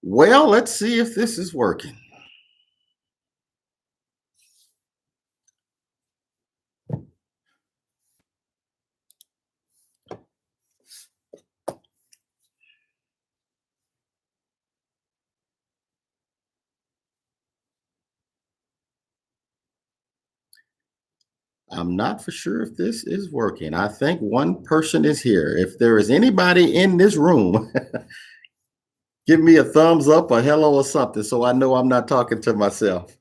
Well, let's see if this is working. I'm not for sure if this is working. I think one person is here. If there is anybody in this room, give me a thumbs up, a hello, or something so I know I'm not talking to myself.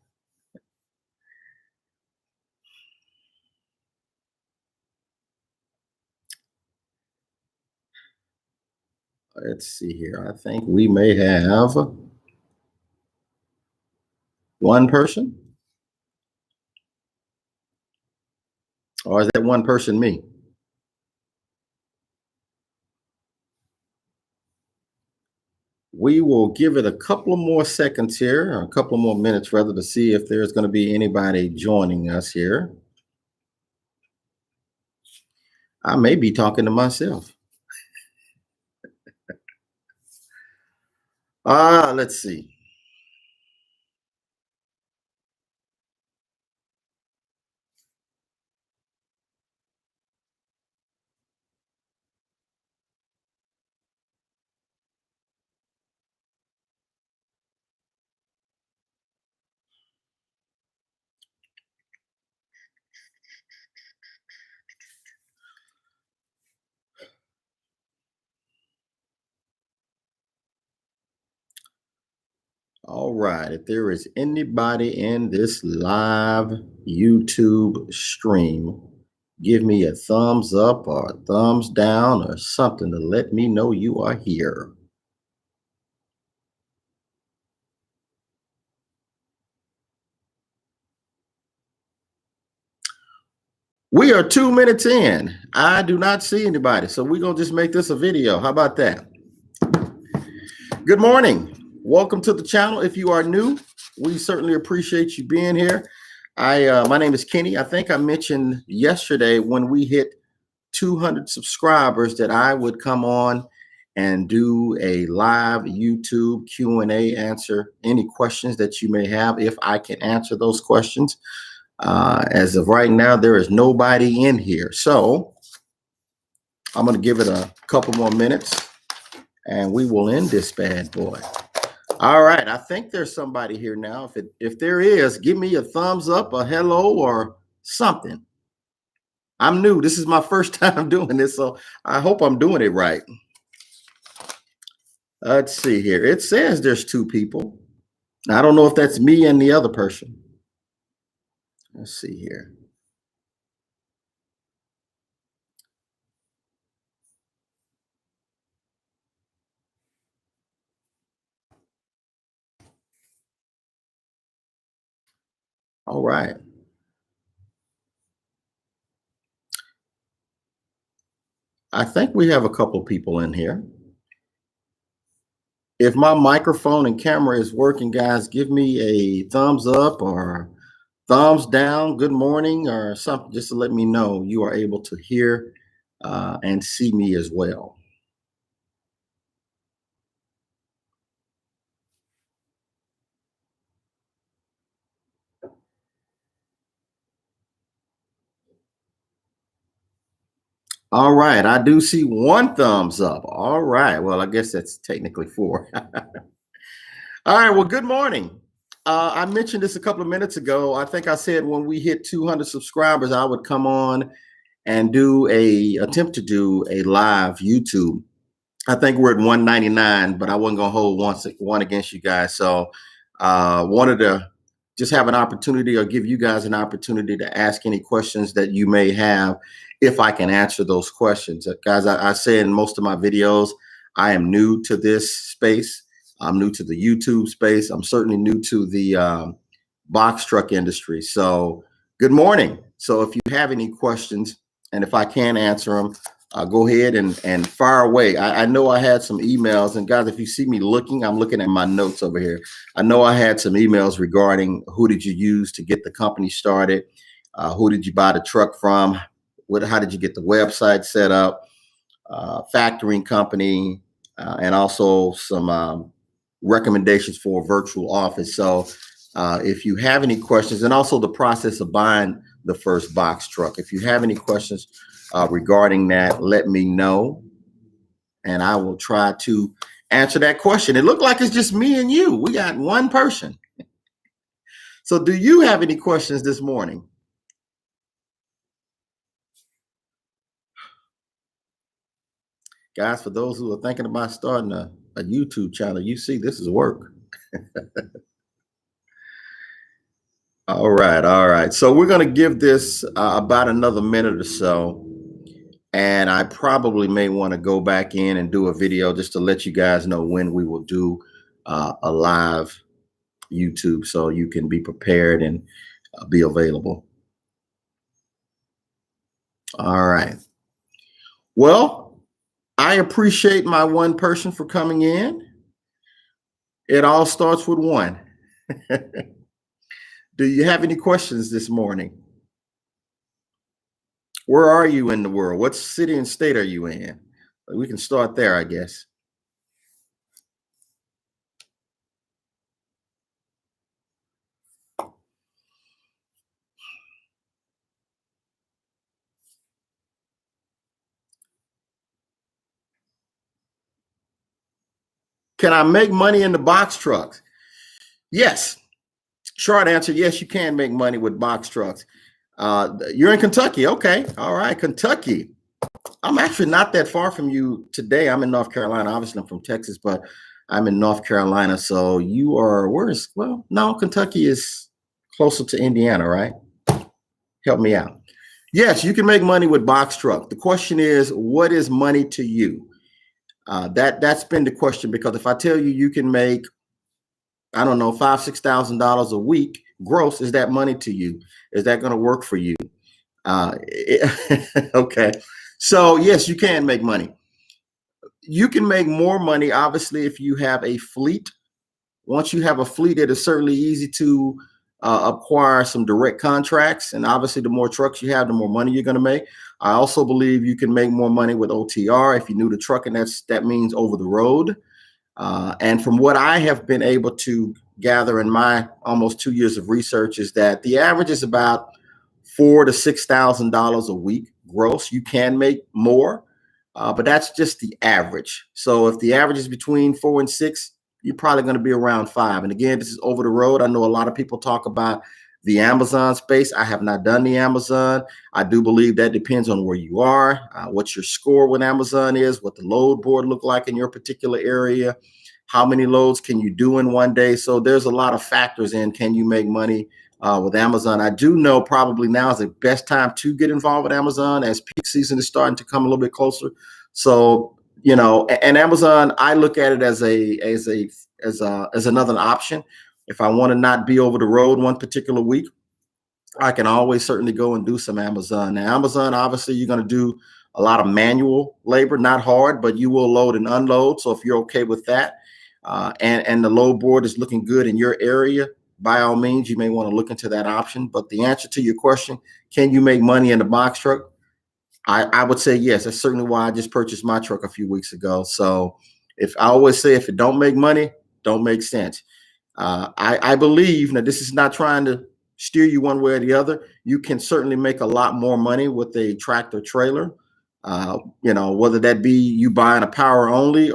Let's see here. I think we may have one person, or is that one person me? We will give it a couple of more seconds here, or a couple of more minutes rather, to see if there's going to be anybody joining us here. I may be talking to myself. Let's see. All right. If there is anybody in this live YouTube stream, give me a thumbs up or a thumbs down or something to let me know you are here. We are 2 minutes in. I do not see anybody. So we're going to just make this a video. How about that? Good morning. Welcome to the channel. If you are new, we certainly appreciate you being here. My name is Kenny. I think I mentioned yesterday when we hit 200 subscribers that I would come on and do a live YouTube Q&A, answer any questions that you may have if I can answer those questions. As of right now, there is nobody in here. So I'm going to give it a couple more minutes and we will end this bad boy. All right. I think there's somebody here now. If there is, give me a thumbs up, a hello, or something. I'm new. This is my first time doing this, so I hope I'm doing it right. Let's see here. It says there's two people. I don't know if that's me and the other person. Let's see here. All right. I think we have a couple people in here. If my microphone and camera is working, guys, give me a thumbs up or thumbs down, good morning, or something, just to let me know you are able to hear and see me as well. All right, I do see one thumbs up. All right, well, I guess that's technically four. All right, well, good morning. I mentioned this a couple of minutes ago. I think I said when we hit 200 subscribers, I would come on and attempt to do a live YouTube. I think we're at 199, but I wasn't gonna hold one against you guys. So wanted to just have an opportunity or give you guys an opportunity to ask any questions that you may have if I can answer those questions. Guys, I say in most of my videos, I am new to this space. I'm new to the YouTube space. I'm certainly new to the box truck industry. So good morning. So if you have any questions and if I can answer them, go ahead and fire away. I know I had some emails, and guys, if you see me looking, I'm looking at my notes over here. I know I had some emails regarding who did you use to get the company started? Who did you buy the truck from? How did you get the website set up? Factoring company, and also some recommendations for a virtual office. So if you have any questions, and also the process of buying the first box truck, if you have any questions regarding that, let me know, and I will try to answer that question. It looked like it's just me and you. We got one person. So do you have any questions this morning? Guys, for those who are thinking about starting a YouTube channel, you see this is work. All right. So we're going to give this about another minute or so. And I probably may want to go back in and do a video just to let you guys know when we will do a live YouTube, so you can be prepared and be available. All right. Well, I appreciate my one person for coming in. It all starts with one. Do you have any questions this morning? Where are you in the world? What city and state are you in? We can start there, I guess. Can I make money in the box trucks? Yes. Short answer, yes, you can make money with box trucks. You're in Kentucky. Okay. All right. Kentucky. I'm actually not that far from you today. I'm in North Carolina. Obviously, I'm from Texas, but I'm in North Carolina. So you are, no, Kentucky is closer to Indiana, right? Help me out. Yes, you can make money with box truck. The question is, what is money to you? That's been the question, because if I tell you you can make, I don't know, $5,000-$6,000 a week gross, is that money to you? Is that going to work for you? Okay. So yes, you can make money. You can make more money, obviously, if you have a fleet. Once you have a fleet, it is certainly easy to acquire some direct contracts. And obviously, the more trucks you have, the more money you're going to make. I also believe you can make more money with OTR. If you're new to trucking, that means over the road. And from what I have been able to gather in my almost 2 years of research, is that the average is about $4,000 to $6,000 a week gross. You can make more, but that's just the average. So if the average is between 4 and 6, you're probably going to be around 5. And again, this is over the road. I know a lot of people talk about the Amazon space. I have not done the Amazon. I do believe that depends on where you are, what your score with Amazon is, what the load board look like in your particular area, how many loads can you do in one day. So there's a lot of factors in, can you make money with Amazon. I do know probably now is the best time to get involved with Amazon, as peak season is starting to come a little bit closer. So, you know, and Amazon, I look at it as another option. If I want to not be over the road one particular week, I can always certainly go and do some Amazon. Now, Amazon, obviously, you're going to do a lot of manual labor, not hard, but you will load and unload. So if you're okay with that, and the load board is looking good in your area, by all means, you may want to look into that option. But the answer to your question, can you make money in the box truck? I would say yes. That's certainly why I just purchased my truck a few weeks ago. So if I always say, if it don't make money, don't make sense. I believe, now this is not trying to steer you one way or the other. You can certainly make a lot more money with a tractor trailer. You know, whether that be you buying a power only,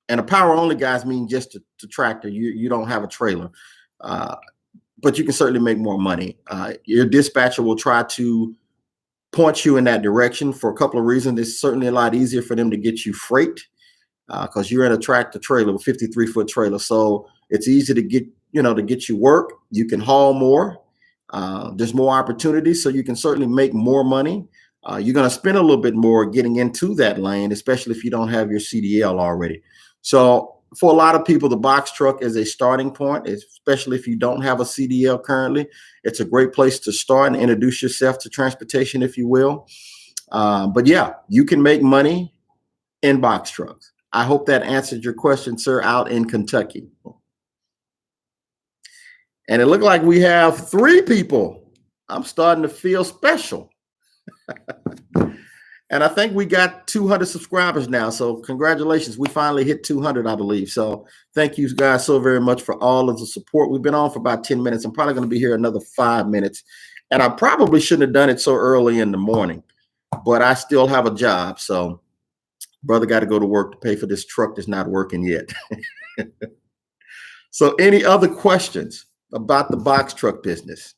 and a power only, guys, mean just to tractor. You don't have a trailer, but you can certainly make more money. Your dispatcher will try to point you in that direction for a couple of reasons. It's certainly a lot easier for them to get you freight because you're in a tractor trailer with 53-foot trailer. So it's easy to get you work. You can haul more. There's more opportunities, so you can certainly make more money. You're going to spend a little bit more getting into that lane, especially if you don't have your CDL already. So for a lot of people, the box truck is a starting point, especially if you don't have a CDL currently. It's a great place to start and introduce yourself to transportation, if you will. But yeah, you can make money in box trucks. I hope that answered your question, sir, out in Kentucky. And it looked like we have 3 people. I'm starting to feel special. And I think we got 200 subscribers now. So congratulations. We finally hit 200, I believe. So thank you guys so very much for all of the support. We've been on for about 10 minutes. I'm probably going to be here another 5 minutes. And I probably shouldn't have done it so early in the morning, but I still have a job. So brother got to go to work to pay for this truck that's not working yet. So any other questions about the box truck business?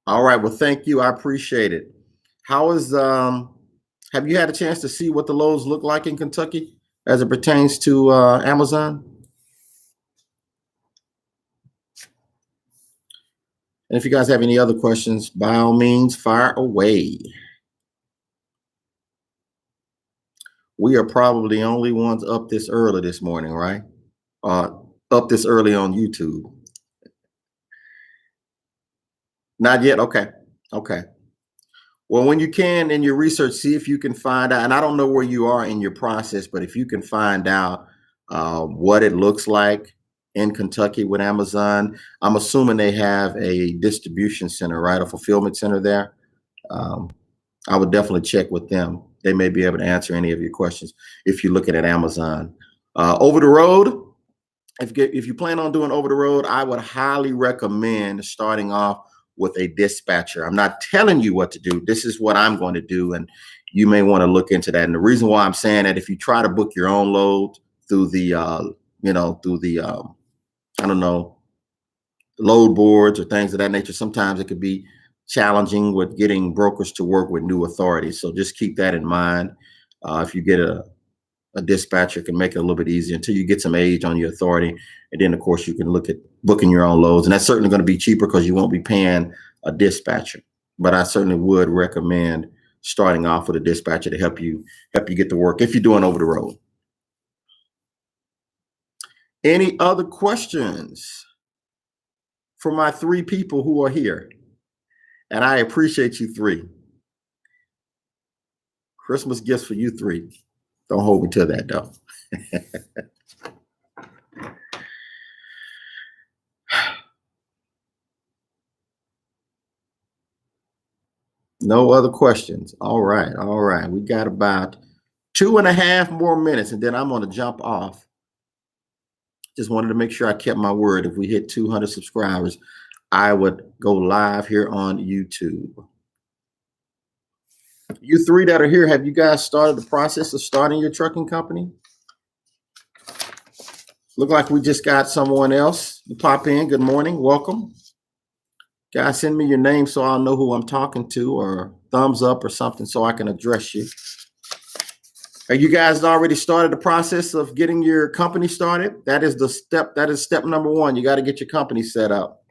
All right. Well, thank you. I appreciate it. How is have you had a chance to see what the loads look like in Kentucky as it pertains to Amazon? And if you guys have any other questions, by all means, fire away. We are probably the only ones up this early this morning, right? Up this early on YouTube. Not yet. Okay. Okay. Well, when you can in your research, see if you can find out. And I don't know where you are in your process, but if you can find out what it looks like in Kentucky with Amazon, I'm assuming they have a distribution center, right? A fulfillment center there. I would definitely check with them. They may be able to answer any of your questions if you're looking at Amazon. Over the road, if you plan on doing over the road, I would highly recommend starting off with a dispatcher. I'm not telling you what to do. This is what I'm going to do. And you may want to look into that. And the reason why I'm saying that, if you try to book your own load through the, I don't know, load boards or things of that nature, sometimes it could be challenging with getting brokers to work with new authorities. So just keep that in mind. If you get a dispatcher, can make it a little bit easier until you get some age on your authority. And then, of course, you can look at booking your own loads. And that's certainly going to be cheaper because you won't be paying a dispatcher. But I certainly would recommend starting off with a dispatcher to help you get to work if you're doing over the road. Any other questions for my 3 people who are here? And I appreciate you 3. Christmas gifts for you 3. Don't hold me to that, though. No other questions. All right. All right. We got about 2.5 more minutes, and then I'm going to jump off. Just wanted to make sure I kept my word. If we hit 200 subscribers, I would go live here on YouTube. You 3 that are here, have you guys started the process of starting your trucking company? Look like we just got someone else to pop in. Good morning. Welcome. Guys, send me your name so I'll know who I'm talking to, or thumbs up or something so I can address you. Are you guys already started the process of getting your company started? That is the step. That is step number 1. You got to get your company set up.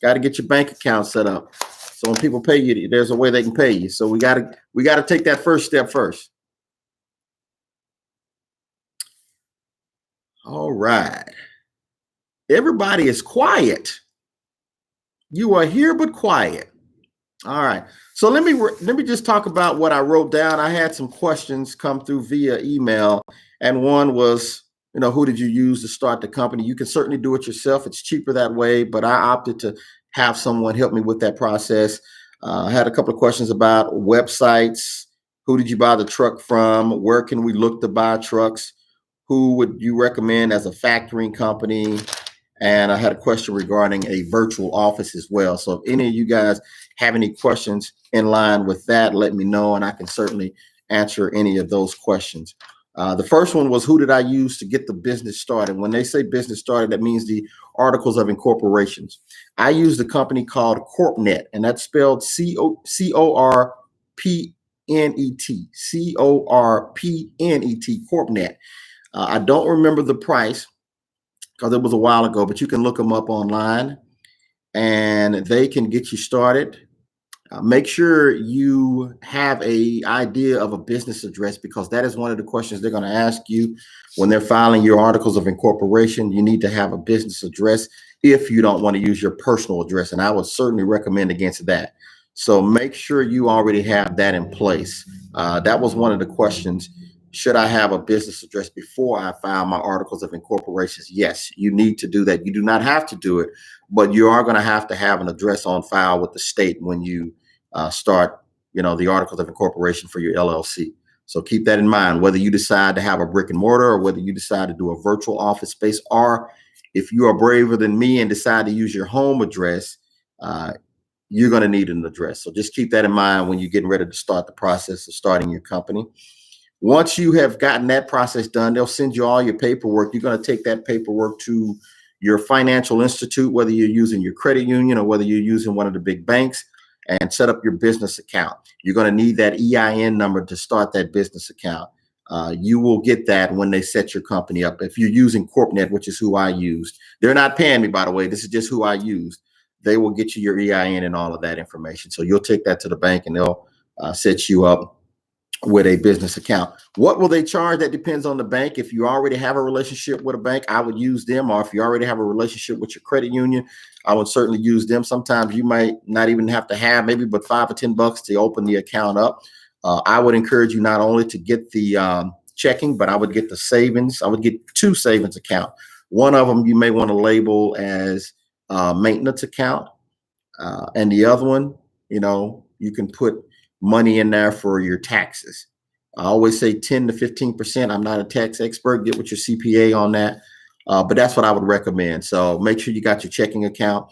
Got to get your bank account set up. So when people pay you, there's a way they can pay you. So we got to take that first step first. All right. Everybody is quiet. You are here, but quiet. All right. So let me just talk about what I wrote down. I had some questions come through via email, and one was, who did you use to start the company? You can certainly do it yourself. It's cheaper that way, but I opted to have someone help me with that process. I had a couple of questions about websites. Who did you buy the truck from? Where can we look to buy trucks? Who would you recommend as a factoring company? And I had a question regarding a virtual office as well. So if any of you guys have any questions in line with that, let me know, and I can certainly answer any of those questions. The first one was, who did I use to get the business started? When they say business started, that means the articles of incorporations. I used a company called CorpNet, and that's spelled CorpNet, CorpNet, CorpNet. I don't remember the price because it was a while ago, but you can look them up online and they can get you started. Make sure you have an idea of a business address, because that is one of the questions they're going to ask you when they're filing your articles of incorporation. You need to have a business address if you don't want to use your personal address, and I would certainly recommend against that. So make sure you already have that in place. That was one of the questions should I have a business address before I file my articles of incorporation? Yes, you need to do that. You do not have to do it, but you are going to have an address on file with the state when you start, the articles of incorporation for your LLC. So keep that in mind, whether you decide to have a brick and mortar or whether you decide to do a virtual office space, or if you are braver than me and decide to use your home address, you're going to need an address. So just keep that in mind when you're getting ready to start the process of starting your company. Once you have gotten that process done, they'll send you all your paperwork. You're going to take that paperwork to your financial institute, whether you're using your credit union or whether you're using one of the big banks, and set up your business account. You're going to need that EIN number to start that business account. You will get that when they set your company up. If you're using CorpNet, which is who I used, they're not paying me, by the way. This is just who I used. They will get you your EIN and all of that information. So you'll take that to the bank and they'll set you up with a business account. What will they charge? That depends on the bank. If you already have a relationship with a bank, I would use them. Or if you already have a relationship with your credit union, I would certainly use them. Sometimes you might not even have to have maybe but $5 or $10 to open the account up. I would encourage you not only to get the checking, but I would get the savings. I would get 2 savings accounts. One of them you may want to label as maintenance account. And the other one, you can put money in there for your taxes. I always say 10 to 15%. I'm not a tax expert. Get with your CPA on that. But that's what I would recommend. So make sure you got your checking account.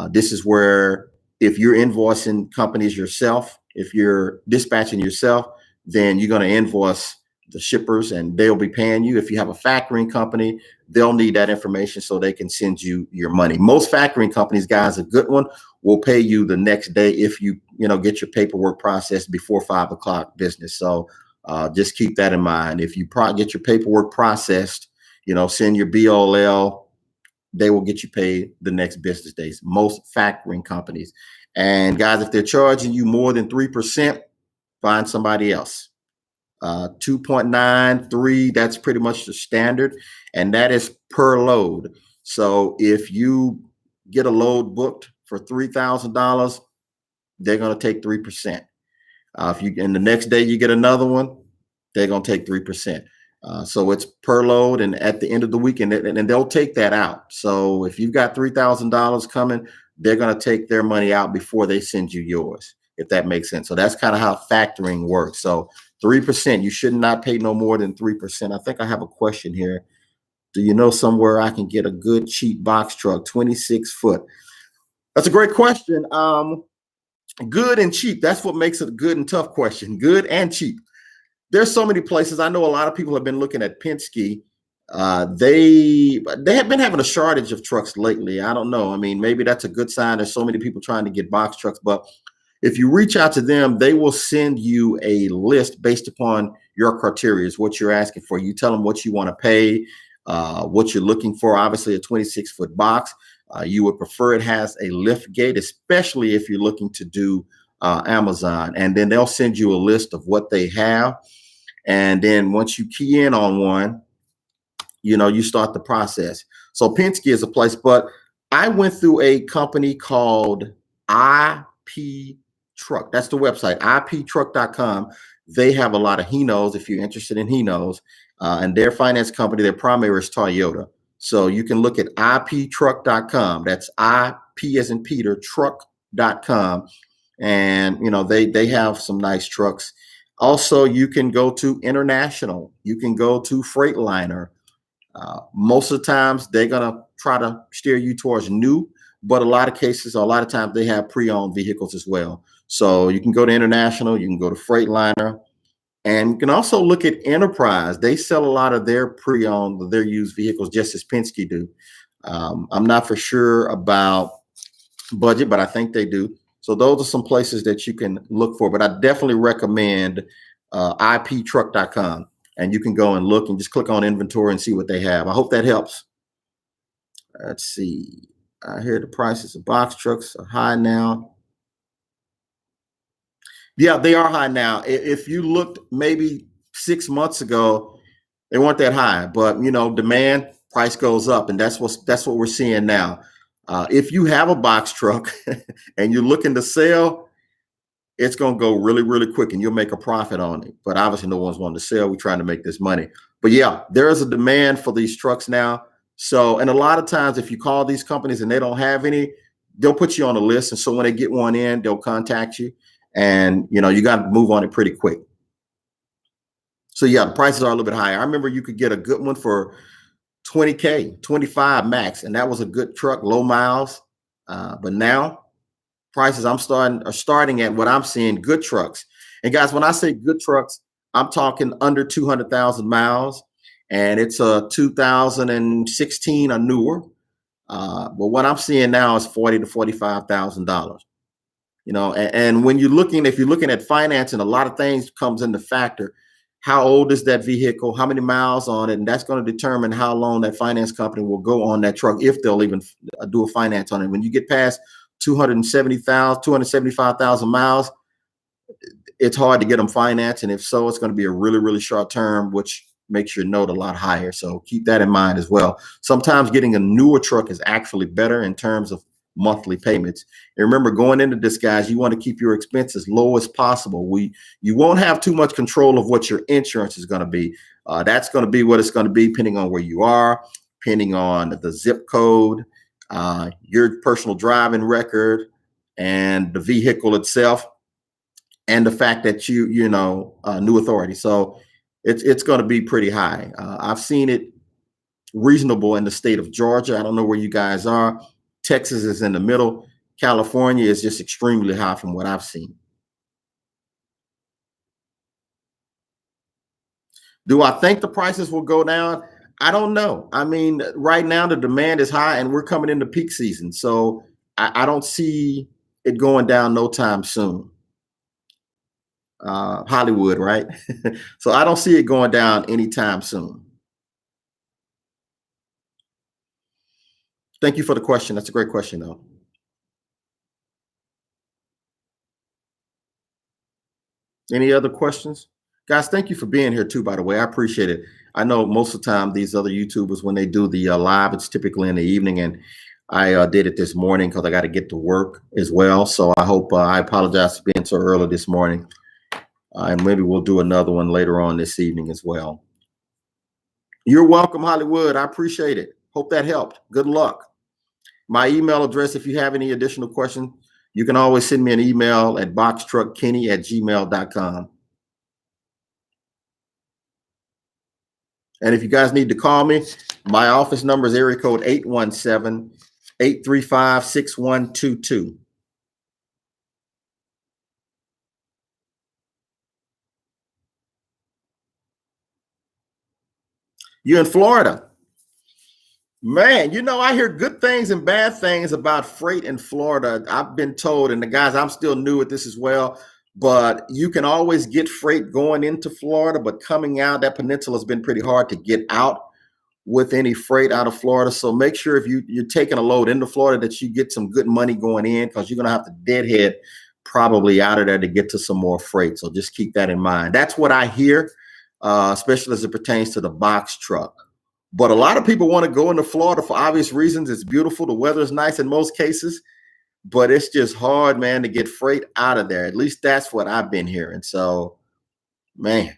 This is where if you're invoicing companies yourself, if you're dispatching yourself, then you're going to invoice the shippers and they'll be paying you. If you have a factoring company, they'll need that information so they can send you your money. Most factoring companies, guys, a good one will pay you the next day if you get your paperwork processed before 5 o'clock business. So just keep that in mind. If you get your paperwork processed, send your BOL, they will get you paid the next business days. Most factoring companies. And guys, if they're charging you more than 3%, find somebody else. 2.93, that's pretty much the standard, and that is per load. So if you get a load booked for $3,000, they're going to take 3%. And the next day you get another one, they're going to take 3%. So it's per load, and at the end of the week, and they'll take that out. So if you've got $3,000 coming, they're going to take their money out before they send you yours, if that makes sense. So that's kind of how factoring works. So 3%, you should not pay no more than 3%. I think I have a question here. Do you know somewhere I can get a good cheap box truck, 26 foot? That's a great question. Good and cheap. That's what makes it a good and tough question. Good and cheap. There's so many places. I know a lot of people have been looking at Penske. They have been having a shortage of trucks lately. I don't know. I mean, maybe that's a good sign. There's so many people trying to get box trucks, but if you reach out to them, they will send you a list based upon your criteria, what you're asking for. You tell them what you want to pay, what you're looking for. Obviously, a 26-foot box. You would prefer it has a lift gate, especially if you're looking to do Amazon. And then they'll send you a list of what they have. And then once you key in on one, you start the process. So Penske is a place, but I went through a company called IP Truck. That's the website, iptruck.com. They have a lot of Hinos if you're interested in Hinos. And their finance company, their primary is Toyota. So you can look at iptruck.com. That's IP as in Peter, truck.com. And, they have some nice trucks. Also, you can go to International. You can go to Freightliner. Most of the times they're going to try to steer you towards new, but a lot of times they have pre-owned vehicles as well. So you can go to International, you can go to Freightliner, and you can also look at Enterprise. They sell a lot of their pre-owned, their used vehicles, just as Penske do. I'm not for sure about budget, but I think they do. So those are some places that you can look for, but I definitely recommend iptruck.com. And you can go and look and just click on inventory and see what they have. I hope that helps. Let's see. I hear the prices of box trucks are high now. Yeah, they are high now. If you looked maybe 6 months ago, they weren't that high, but demand, price goes up, and that's what we're seeing now. If you have a box truck and you're looking to sell, it's going to go really, really quick and you'll make a profit on it. But obviously no one's wanting to sell. We're trying to make this money. But yeah, there is a demand for these trucks now. So, and a lot of times if you call these companies and they don't have any, they'll put you on a list. And so when they get one in, they'll contact you and, you know, you got to move on it pretty quick. So yeah, the prices are a little bit higher. I remember you could get a good one for 20K, 25 max. And that was a good truck, low miles. But now prices are starting at what I'm seeing, good trucks. And guys, when I say good trucks, I'm talking under 200,000 miles, and it's a 2016 or newer. But what I'm seeing now is $40,000 to $45,000. You know, and when if you're looking at financing, a lot of things comes into factor. How old is that vehicle? How many miles on it? And that's going to determine how long that finance company will go on that truck, if they'll even do a finance on it. When you get past 275,000 miles, it's hard to get them financed. And if so, it's going to be a really, really short term, which makes your note a lot higher. So keep that in mind as well. Sometimes getting a newer truck is actually better in terms of monthly payments. And remember, going into this, guys, you want to keep your expenses low as possible. You won't have too much control of what your insurance is going to be. That's going to be what it's going to be, depending on where you are, depending on the zip code, your personal driving record, and the vehicle itself, and the fact that you know new authority. So it's going to be pretty high. I've seen it reasonable in the state of Georgia. I don't know where you guys are. Texas is in the middle. California is just extremely high from what I've seen. Do I think the prices will go down? I don't know. I mean, right now the demand is high and we're coming into peak season. So I don't see it going down no time soon. Hollywood, right? So I don't see it going down anytime soon. Thank you for the question. That's a great question, though. Any other questions? Guys, thank you for being here too, by the way. I appreciate it. I know most of the time these other YouTubers, when they do the live, it's typically in the evening, and I did it this morning because I got to get to work as well. So I hope, I apologize for being so early this morning. And maybe we'll do another one later on this evening as well. You're welcome, Hollywood. I appreciate it. Hope that helped. Good luck. My email address, if you have any additional questions, you can always send me an email at boxtruckkenny@gmail.com. And if you guys need to call me, my office number is area code 817-835-6122. You're in Florida. Man, you know, I hear good things and bad things about freight in Florida. I've been told, and the guys, I'm still new at this as well, but you can always get freight going into Florida, but coming out, that peninsula has been pretty hard to get out with any freight out of Florida. So make sure if you're taking a load into Florida that you get some good money going in, because you're going to have to deadhead probably out of there to get to some more freight. So just keep that in mind. That's what I hear, especially as it pertains to the box truck. But a lot of people want to go into Florida for obvious reasons. It's beautiful. The weather is nice in most cases, but it's just hard, man, to get freight out of there. At least that's what I've been hearing. So, man.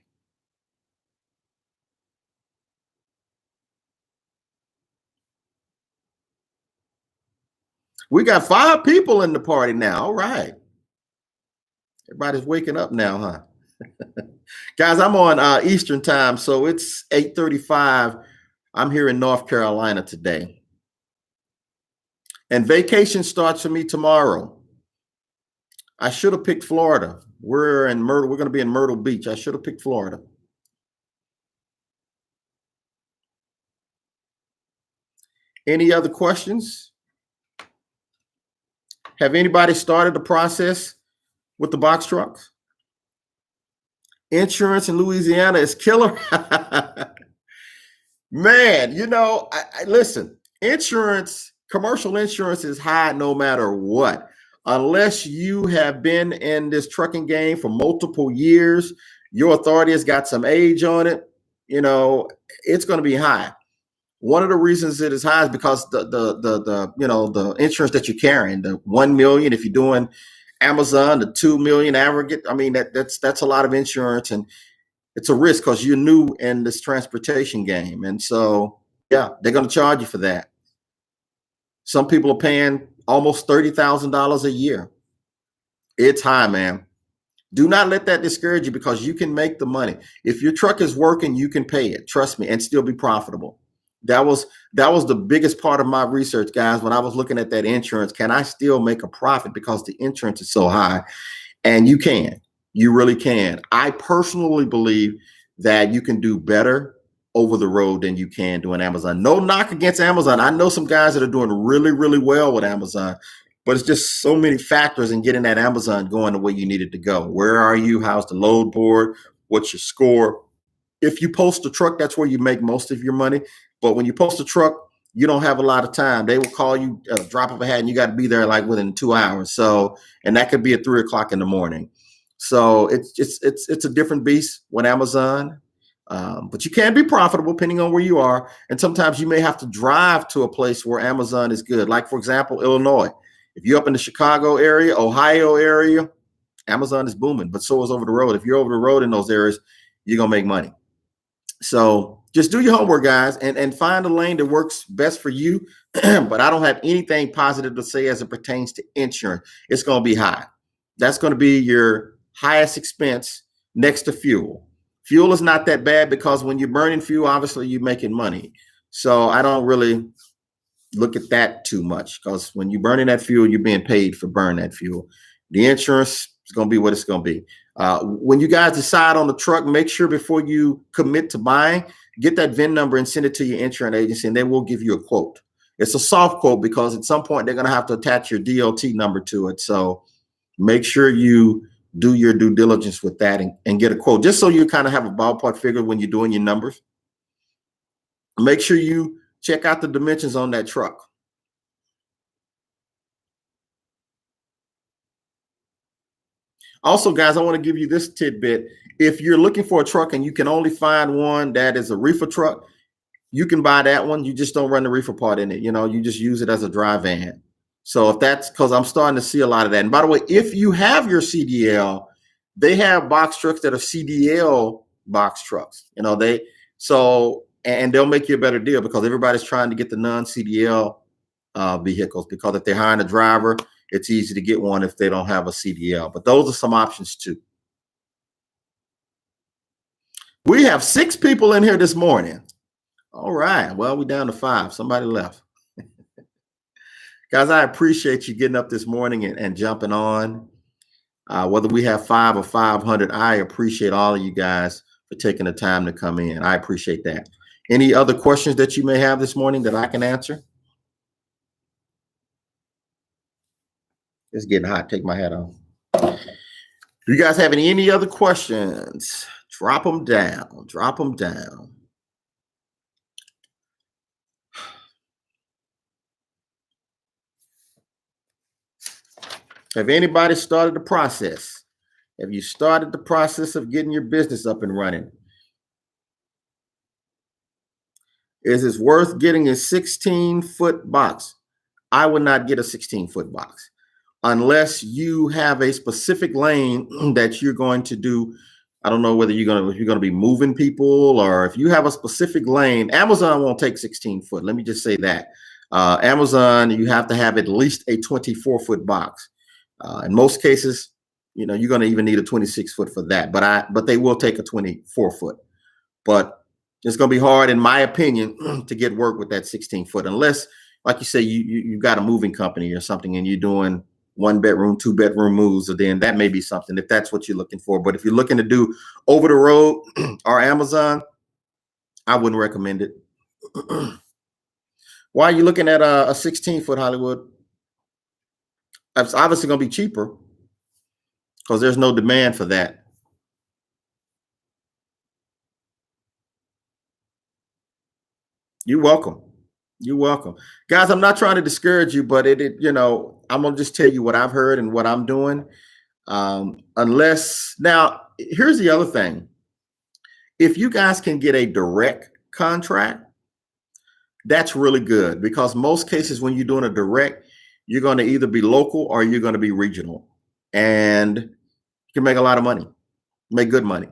We got 5 people in the party now. All right. Everybody's waking up now, huh? Guys, I'm on Eastern time, so it's 8:35. I'm here in North Carolina today. And vacation starts for me tomorrow. I should have picked Florida. We're in Myrtle. We're going to be in Myrtle Beach. I should have picked Florida. Any other questions? Have anybody started the process with the box trucks? Insurance in Louisiana is killer. Man, you know, I listen, insurance, commercial insurance is high no matter what. Unless you have been in this trucking game for multiple years, your authority has got some age on it, you know, it's going to be high. One of the reasons it is high is because the you know, the insurance that you're carrying, the 1 million, if you're doing Amazon, the 2 million aggregate. I mean, that's a lot of insurance, and it's a risk because you're new in this transportation game. And so, yeah, they're going to charge you for that. Some people are paying almost $30,000 a year. It's high, man. Do not let that discourage you because you can make the money. If your truck is working, you can pay it. Trust me, and still be profitable. That was the biggest part of my research, guys. When I was looking at that insurance, can I still make a profit because the insurance is so high? And you can. You really can. I personally believe that you can do better over the road than you can doing Amazon. No knock against Amazon. I know some guys that are doing really, really well with Amazon, but it's just so many factors in getting that Amazon going the way you need it to go. Where are you? How's the load board? What's your score? If you post a truck, that's where you make most of your money. But when you post a truck, you don't have a lot of time. They will call you a drop of a hat and you got to be there like within 2 hours. So, and that could be at 3 o'clock in the morning. So it's a different beast with Amazon. But you can be profitable depending on where you are. And sometimes you may have to drive to a place where Amazon is good. Like, for example, Illinois. If you're up in the Chicago area, Ohio area, Amazon is booming, but so is over the road. If you're over the road in those areas, you're going to make money. So just do your homework, guys, and find a lane that works best for you. But I don't have anything positive to say as it pertains to insurance. It's going to be high. That's going to be your highest expense next to fuel. Fuel is not that bad because when you're burning fuel, obviously you're making money. So I don't really look at that too much because when you're burning that fuel, you're being paid for burning that fuel. The insurance is going to be what it's going to be. When you guys decide on the truck, make sure before you commit to buying, get that VIN number and send it to your insurance agency, and they will give you a quote. It's a soft quote because at some point they're going to have to attach your DOT number to it. So make sure you do your due diligence with that and get a quote, just so you kind of have a ballpark figure when you're doing your numbers. Make sure you check out the dimensions on that truck. Also, guys, I want to give you this tidbit. If you're looking for a truck and you can only find one that is a reefer truck, you can buy that one. You just don't run the reefer part in it. You just use it as a dry van. So if that's because I'm starting to see a lot of that. And by the way, if you have your CDL, they have box trucks that are CDL box trucks. And they'll make you a better deal because everybody's trying to get the non-CDL vehicles, because if they're hiring a driver, it's easy to get one if they don't have a CDL. But those are some options too. We have 6 people in here this morning. All right. Well, we're down to 5. Somebody left. Guys, I appreciate you getting up this morning and jumping on. Whether we have 5 or 500, I appreciate all of you guys for taking the time to come in. I appreciate that. Any other questions that you may have this morning that I can answer? It's getting hot. Take my hat off. Do you guys have any other questions? Drop them down. Drop them down. Have anybody started the process? Have you started the process of getting your business up and running? Is it worth getting a 16-foot box? I would not get a 16-foot box unless you have a specific lane that you're going to do. I don't know whether if you're going to be moving people, or if you have a specific lane. Amazon won't take 16-foot. Let me just say that. Amazon, you have to have at least a 24-foot box. In most cases, you're going to even need a 26-foot for that. But they will take a 24-foot. But it's going to be hard, in my opinion, to get work with that 16-foot, unless, like you say, you've got a moving company or something and you're doing 1-bedroom, 2-bedroom moves, or then that may be something if that's what you're looking for. But if you're looking to do over the road or Amazon, I wouldn't recommend it. Why are you looking at a 16-foot, Hollywood? It's obviously going to be cheaper because there's no demand for that. You're welcome. You're welcome. Guys, I'm not trying to discourage you, but I'm going to just tell you what I've heard and what I'm doing. Now, here's the other thing. If you guys can get a direct contract, that's really good, because most cases when you're doing a direct, you're going to either be local or you're going to be regional. and you can make a lot of money, make good money.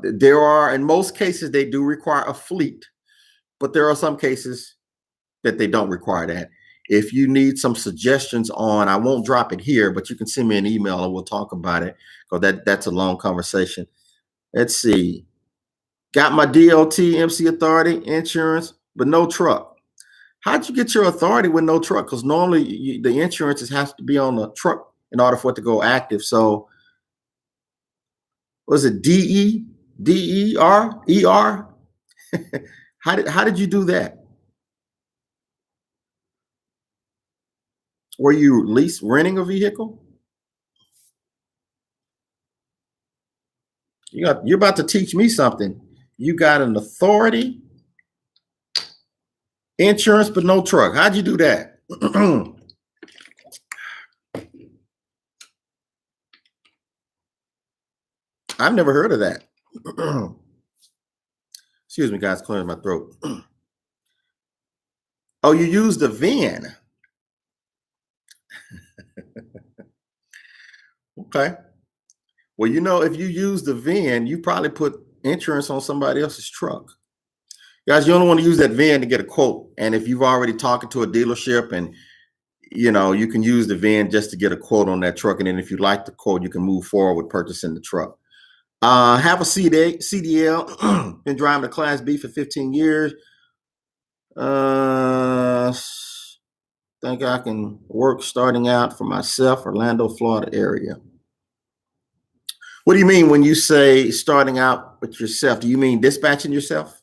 There are, in most cases, they do require a fleet, but there are some cases that they don't require that. If you need some suggestions on, I won't drop it here, but you can send me an email and we'll talk about it, because that's a long conversation. Let's see. Got my DOT, MC authority, insurance, but no truck. How'd you get your authority with no truck? Because normally the insurance has to be on the truck in order for it to go active. So was it DER? How did you do that? Were you renting a vehicle? You're about to teach me something. You got an authority, insurance, but no truck. How'd you do that? I've never heard of that. Excuse me, guys, clearing my throat. Oh, you used the VIN. Okay. Well, if you use the VIN, you probably put insurance on somebody else's truck. Guys, you only want to use that VIN to get a quote. And if you've already talked to a dealership, and you can use the VIN just to get a quote on that truck. And then if you like the quote, you can move forward with purchasing the truck. Have a CDL, been driving a Class B for 15 years. Think I can work starting out for myself, Orlando, Florida area. What do you mean when you say starting out with yourself? Do you mean dispatching yourself?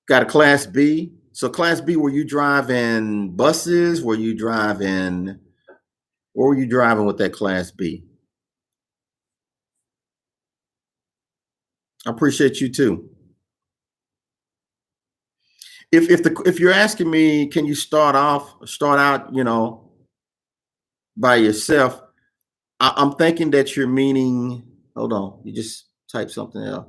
Got a Class B. So Class B, were you driving buses? Where were you driving with that Class B? I appreciate you too. If you're asking me, can you start out, by yourself? I'm thinking that you're meaning, hold on, you just type something else.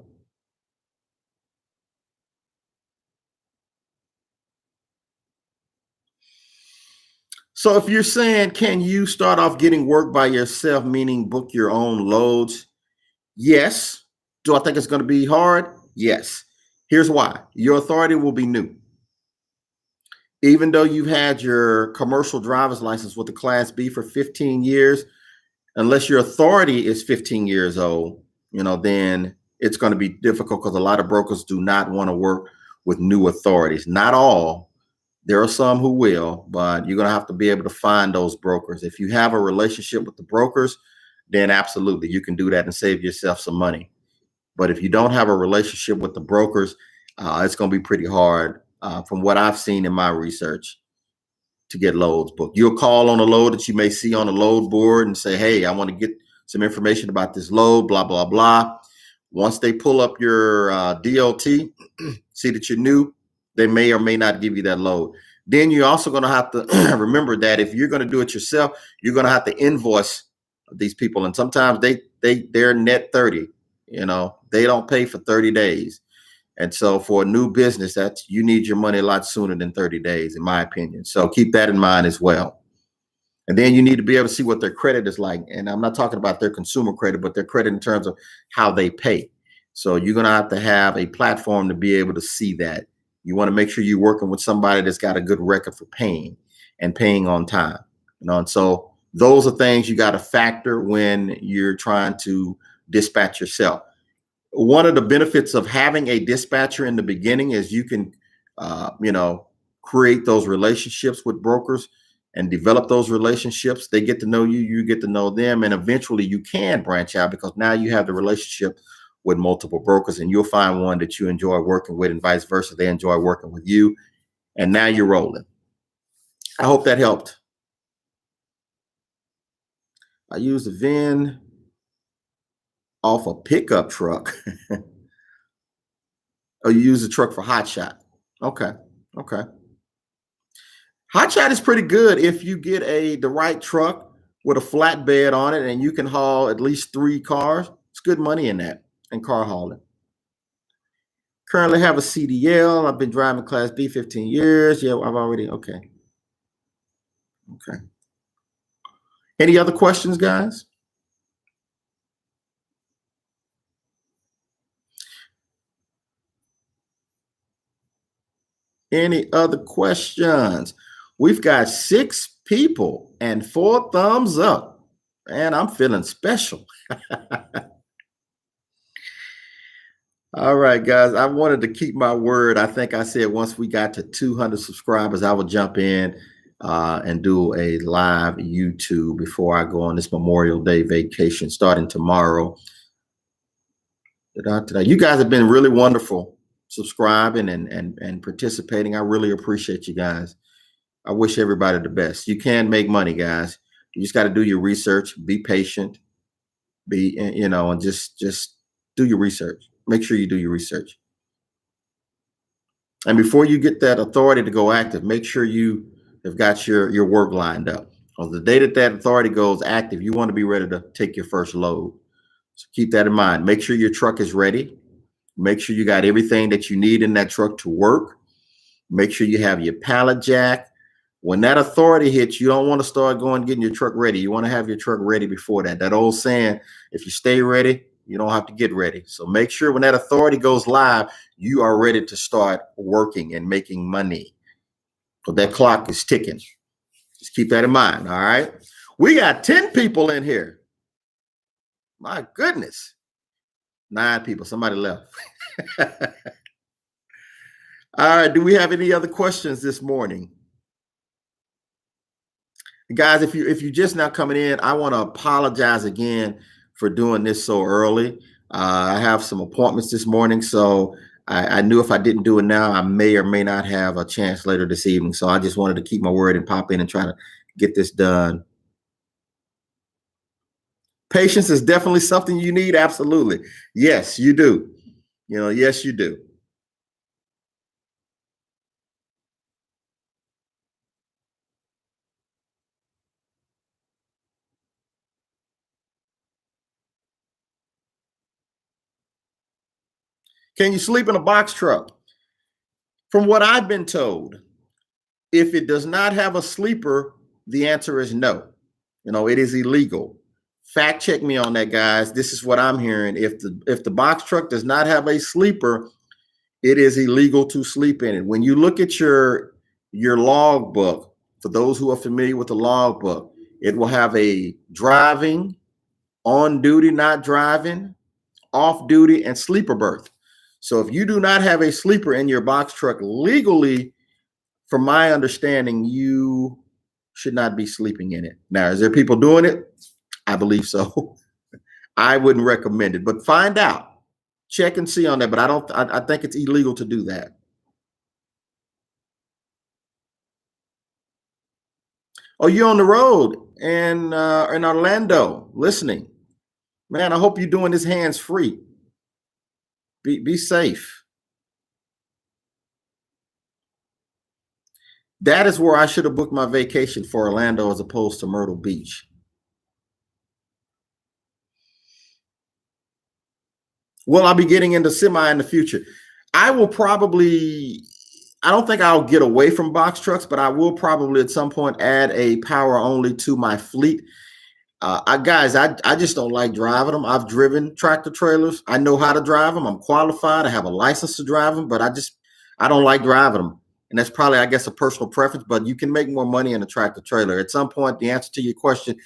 So if you're saying, can you start off getting work by yourself, meaning book your own loads? Yes. Do I think it's going to be hard? Yes. Here's why. Your authority will be new. Even though you've had your commercial driver's license with the Class B for 15 years, unless your authority is 15 years old, then it's going to be difficult, because a lot of brokers do not want to work with new authorities. Not all. There are some who will, but you're going to have to be able to find those brokers. If you have a relationship with the brokers, then absolutely you can do that and save yourself some money. But if you don't have a relationship with the brokers, it's going to be pretty hard, from what I've seen in my research, to get loads booked. You'll call on a load that you may see on a load board and say, hey, I want to get some information about this load, blah, blah, blah. Once they pull up your DOT, see that you're new, they may or may not give you that load. Then you're also going to have to remember that if you're going to do it yourself, you're going to have to invoice these people. And sometimes they're net 30, they don't pay for 30 days. And so for a new business, you need your money a lot sooner than 30 days, in my opinion. So keep that in mind as well. And then you need to be able to see what their credit is like. And I'm not talking about their consumer credit, but their credit in terms of how they pay. So you're going to have a platform to be able to see that. You want to make sure you're working with somebody that's got a good record for paying and paying on time. And so those are things you got to factor when you're trying to dispatch yourself. One of the benefits of having a dispatcher in the beginning is you can, create those relationships with brokers and develop those relationships. They get to know you, you get to know them, and eventually you can branch out, because now you have the relationship with multiple brokers, and you'll find one that you enjoy working with, and vice versa. They enjoy working with you, and now you're rolling. I hope that helped. I use the VIN off a pickup truck. Oh, you use the truck for hotshot. Okay. Hotshot is pretty good if you get the right truck with a flatbed on it, and you can haul at least 3 cars. It's good money in that, and car hauling. Currently have a CDL. I've been driving Class B 15 years. Yeah, okay. Okay. Any other questions, guys? Any other questions? We've got 6 people and 4 thumbs up. Man, I'm feeling special. All right, guys. I wanted to keep my word. I think I said once we got to 200 subscribers, I would jump in and do a live YouTube before I go on this Memorial Day vacation starting tomorrow. You guys have been really wonderful subscribing and participating. I really appreciate you guys. I wish everybody the best. You can make money, guys. You just got to do your research, be patient, and just do your research. Make sure you do your research. And before you get that authority to go active, make sure you have got your work lined up. On the day that authority goes active, you want to be ready to take your first load. So keep that in mind. Make sure your truck is ready. Make sure you got everything that you need in that truck to work. Make sure you have your pallet jack. When that authority hits, you don't want to start getting your truck ready. You want to have your truck ready before that. That old saying, if you stay ready, you don't have to get ready. So make sure when that authority goes live, you are ready to start working and making money. So that clock is ticking. Just keep that in mind. All right. We got 10 people in here. My goodness. 9 people. Somebody left. All right. Do we have any other questions this morning? Guys, if you just now coming in, I want to apologize again for doing this so early. I have some appointments this morning, so I knew if I didn't do it now, I may or may not have a chance later this evening. So I just wanted to keep my word and pop in and try to get this done. Patience is definitely something you need. Absolutely. Yes, you do. Yes, you do. Can you sleep in a box truck? From what I've been told, if it does not have a sleeper, the answer is no. It is illegal. Fact check me on that, guys. This is what I'm hearing. If the box truck does not have a sleeper, it is illegal to sleep in it. When you look at your log book, for those who are familiar with the log book, it will have a driving, on duty, not driving, off duty, and sleeper berth. So if you do not have a sleeper in your box truck legally, from my understanding, you should not be sleeping in it. Now, is there people doing it? I believe so. I wouldn't recommend it, but find out, check and see on that. But I think it's illegal to do that. Oh, you're on the road and in Orlando listening. Man, I hope you're doing this hands-free. Be safe. That is where I should have booked my vacation, for Orlando as opposed to Myrtle Beach. Will I be getting into semi in the future? I don't think I'll get away from box trucks, but I will probably at some point add a power only to my fleet. Guys, I just don't like driving them. I've driven tractor trailers. I know how to drive them. I'm qualified. I have a license to drive them, but I don't like driving them. And that's probably, I guess, a personal preference, but you can make more money in a tractor trailer. At some point, the answer to your question,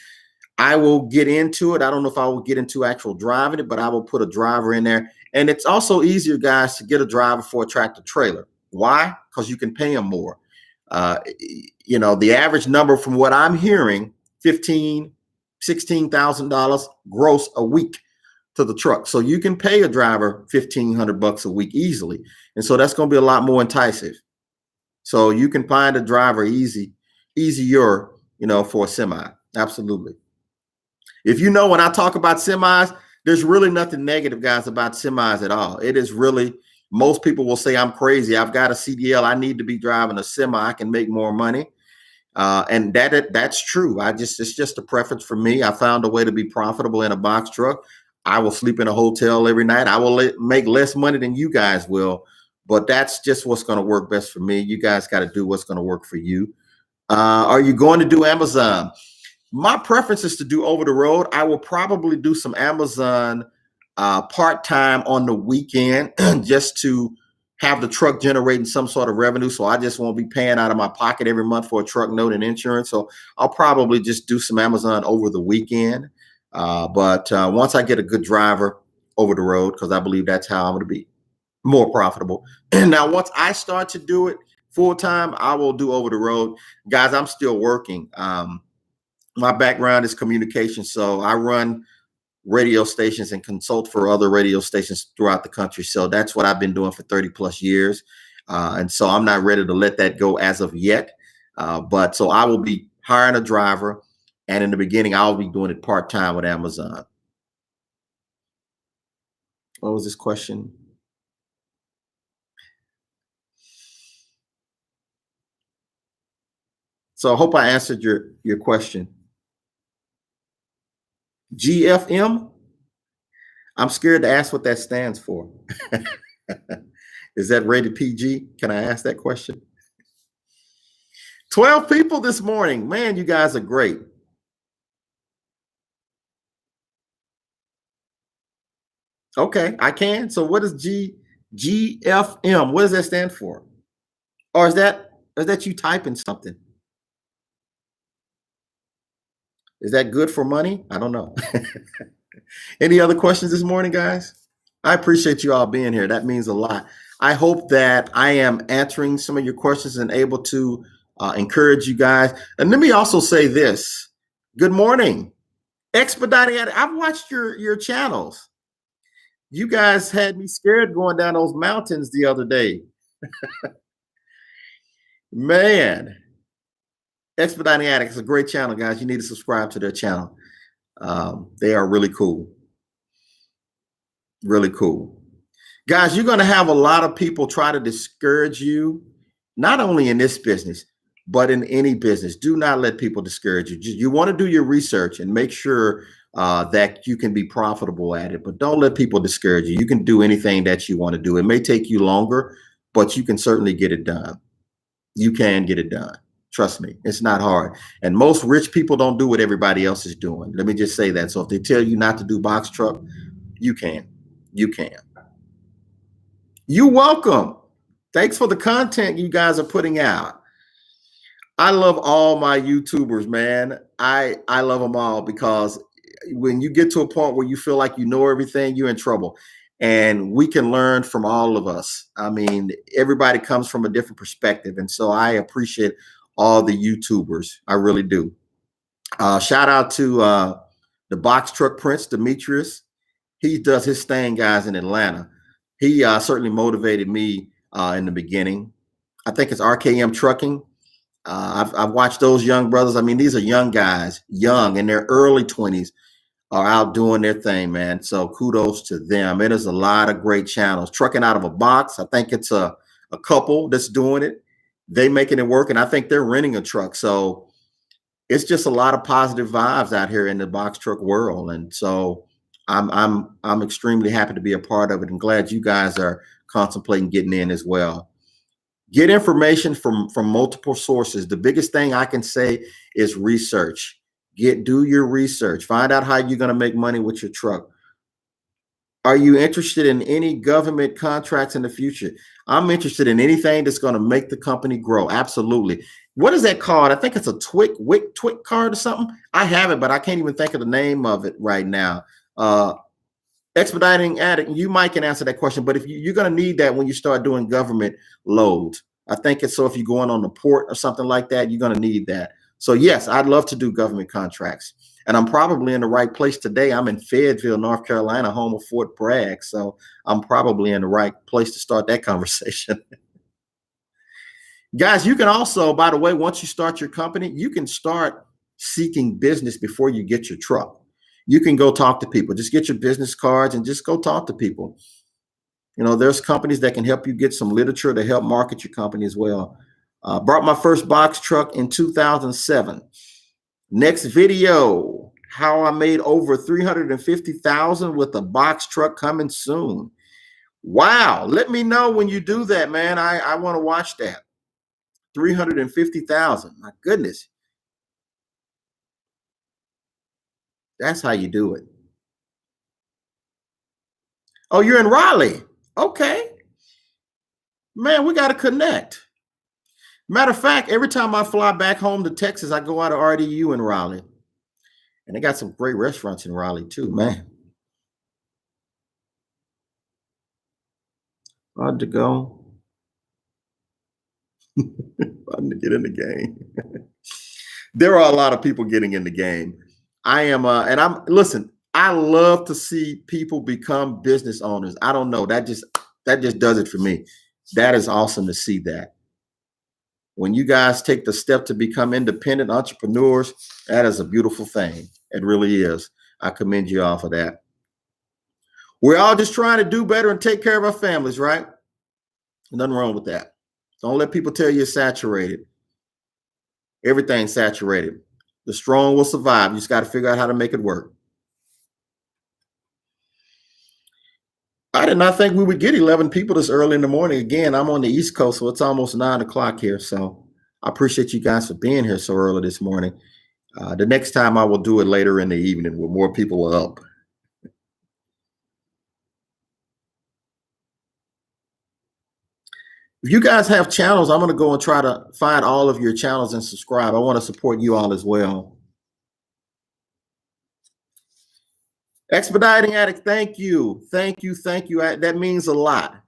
I will get into it. I don't know if I will get into actual driving it, but I will put a driver in there. And it's also easier, guys, to get a driver for a tractor trailer. Why? Because you can pay them more. The average number from what I'm hearing, $16,000 gross a week to the truck. So you can pay a driver $1,500 a week easily. And so that's going to be a lot more enticing. So you can find a driver easier, for a semi. Absolutely. If when I talk about semis, there's really nothing negative, guys, about semis at all. It is really, most people will say I'm crazy. I've got a CDL. I need to be driving a semi. I can make more money. And that's true. It's just a preference for me. I found a way to be profitable in a box truck. I will sleep in a hotel every night. I will make less money than you guys will, but that's just what's going to work best for me. You guys got to do what's going to work for you. Are you going to do Amazon? My preference is to do over the road. I will probably do some Amazon part-time on the weekend just to have the truck generating some sort of revenue. So I just won't be paying out of my pocket every month for a truck note and insurance. So I'll probably just do some Amazon over the weekend. But once I get a good driver over the road, because I believe that's how I'm going to be more profitable. And now once I start to do it full time, I will do over the road. Guys, I'm still working. My background is communication. So I run radio stations and consult for other radio stations throughout the country. So that's what I've been doing for 30 plus years. And so I'm not ready to let that go as of yet. But so I will be hiring a driver. And in the beginning, I'll be doing it part-time with Amazon. What was this question? So I hope I answered your question. GFM? I'm scared to ask what that stands for. Is that rated PG? Can I ask that question? 12 people this morning. Man, you guys are great. Okay, I can. So what is GFM? What does that stand for? Or is that you typing something? Is that good for money? I don't know. Any other questions this morning, guys? I appreciate you all being here. That means a lot. I hope that I am answering some of your questions and able to encourage you guys. And let me also say this. Good morning. Expediting. I've watched your channels. You guys had me scared going down those mountains the other day. Man. Expediting Addicts is a great channel, guys. You need to subscribe to their channel. They are really cool. Really cool. Guys, you're going to have a lot of people try to discourage you, not only in this business, but in any business. Do not let people discourage you. You want to do your research and make sure that you can be profitable at it, but don't let people discourage you. You can do anything that you want to do. It may take you longer, but you can certainly get it done. You can get it done. Trust me, it's not hard. And most rich people don't do what everybody else is doing. Let me just say that. So if they tell you not to do box truck, you can. You can. You're welcome. Thanks for the content you guys are putting out. I love all my YouTubers, man. I love them all, because when you get to a point where you feel like you know everything, you're in trouble. And we can learn from all of us. I mean, everybody comes from a different perspective. And so I appreciate all the YouTubers. I really do. Shout out to the Box Truck Prince, Demetrius. He does his thing, guys, in Atlanta. He certainly motivated me in the beginning. I think it's RKM Trucking. I've watched those young brothers. I mean, these are young guys, young in their early 20s, are out doing their thing, man. So kudos to them. It is a lot of great channels. Trucking Out of a Box. I think it's a couple that's doing it. They making it work, and I think they're renting a truck. So it's just a lot of positive vibes out here in the box truck world. And so I'm extremely happy to be a part of it, and glad you guys are contemplating getting in as well. Get information from multiple sources. The biggest thing I can say is research. Do your research. Find out how you're going to make money with your truck. Are you interested in any government contracts in the future? I'm interested in anything that's going to make the company grow. Absolutely. What is that called? I think it's a WIC card or something. I have it, but I can't even think of the name of it right now. Expediting Addict, you might can answer that question, but if you're going to need that when you start doing government loads. I think it's so if you're going on the port or something like that, you're going to need that. So yes, I'd love to do government contracts. And I'm probably in the right place today. I'm in Fayetteville, North Carolina, home of Fort Bragg. So I'm probably in the right place to start that conversation. Guys, you can also, by the way, once you start your company, you can start seeking business before you get your truck. You can go talk to people. Just get your business cards and just go talk to people. You know, there's companies that can help you get some literature to help market your company as well. Brought my first box truck in 2007. Next video, how I made over 350,000 with a box truck, coming soon. Wow. Let me know when you do that, man. I want to watch that. 350,000. My goodness. That's how you do it. Oh, you're in Raleigh. Okay. Man, we got to connect. Matter of fact, every time I fly back home to Texas, I go out of RDU in Raleigh. And they got some great restaurants in Raleigh too, man. Hard to go. Fun to get in the game. There are a lot of people getting in the game. I am, listen, I love to see people become business owners. I don't know. That just does it for me. That is awesome to see that. When you guys take the step to become independent entrepreneurs, that is a beautiful thing. It really is. I commend you all for that. We're all just trying to do better and take care of our families, right? Nothing wrong with that. Don't let people tell you it's saturated. Everything's saturated. The strong will survive. You just got to figure out how to make it work. I did not think we would get 11 people this early in the morning. Again, I'm on the East Coast, so it's almost 9 o'clock here. So I appreciate you guys for being here so early this morning. The next time I will do it later in the evening where more people are up. If you guys have channels, I'm going to go and try to find all of your channels and subscribe. I want to support you all as well. Expediting Addict, thank you. That means a lot.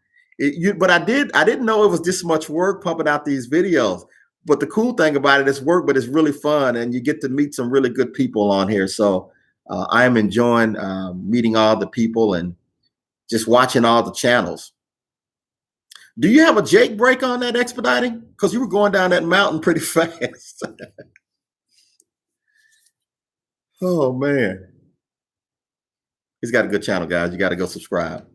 But I didn't know it was this much work pumping out these videos. But the cool thing about it is work, but it's really fun, and you get to meet some really good people on here. So I am enjoying meeting all the people and just watching all the channels. Do you have a Jake break on that Expediting? Because you were going down that mountain pretty fast. Oh, man. He's got a good channel, guys. You got to go subscribe.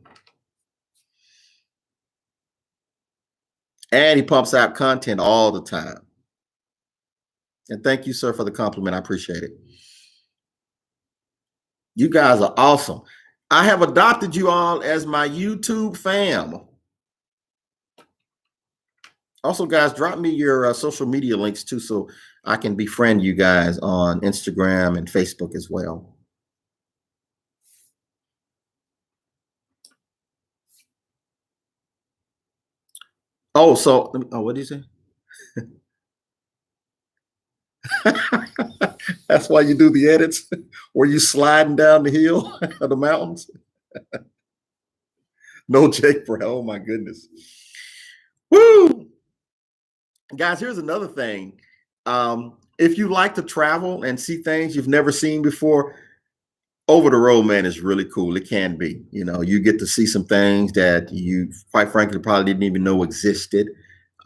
And he pumps out content all the time. And thank you, sir, for the compliment. I appreciate it. You guys are awesome. I have adopted you all as my YouTube fam. Also, guys, drop me your social media links too, so I can befriend you guys on Instagram and Facebook as well. Oh, so what did you say? That's why you do the edits, where you sliding down the hill of the mountains. No Jake Brown. Oh my goodness. Woo! Guys, here's another thing. If you like to travel and see things you've never seen before, over the road, man, is really cool. It can be. You know, you get to see some things that you, quite frankly, probably didn't even know existed.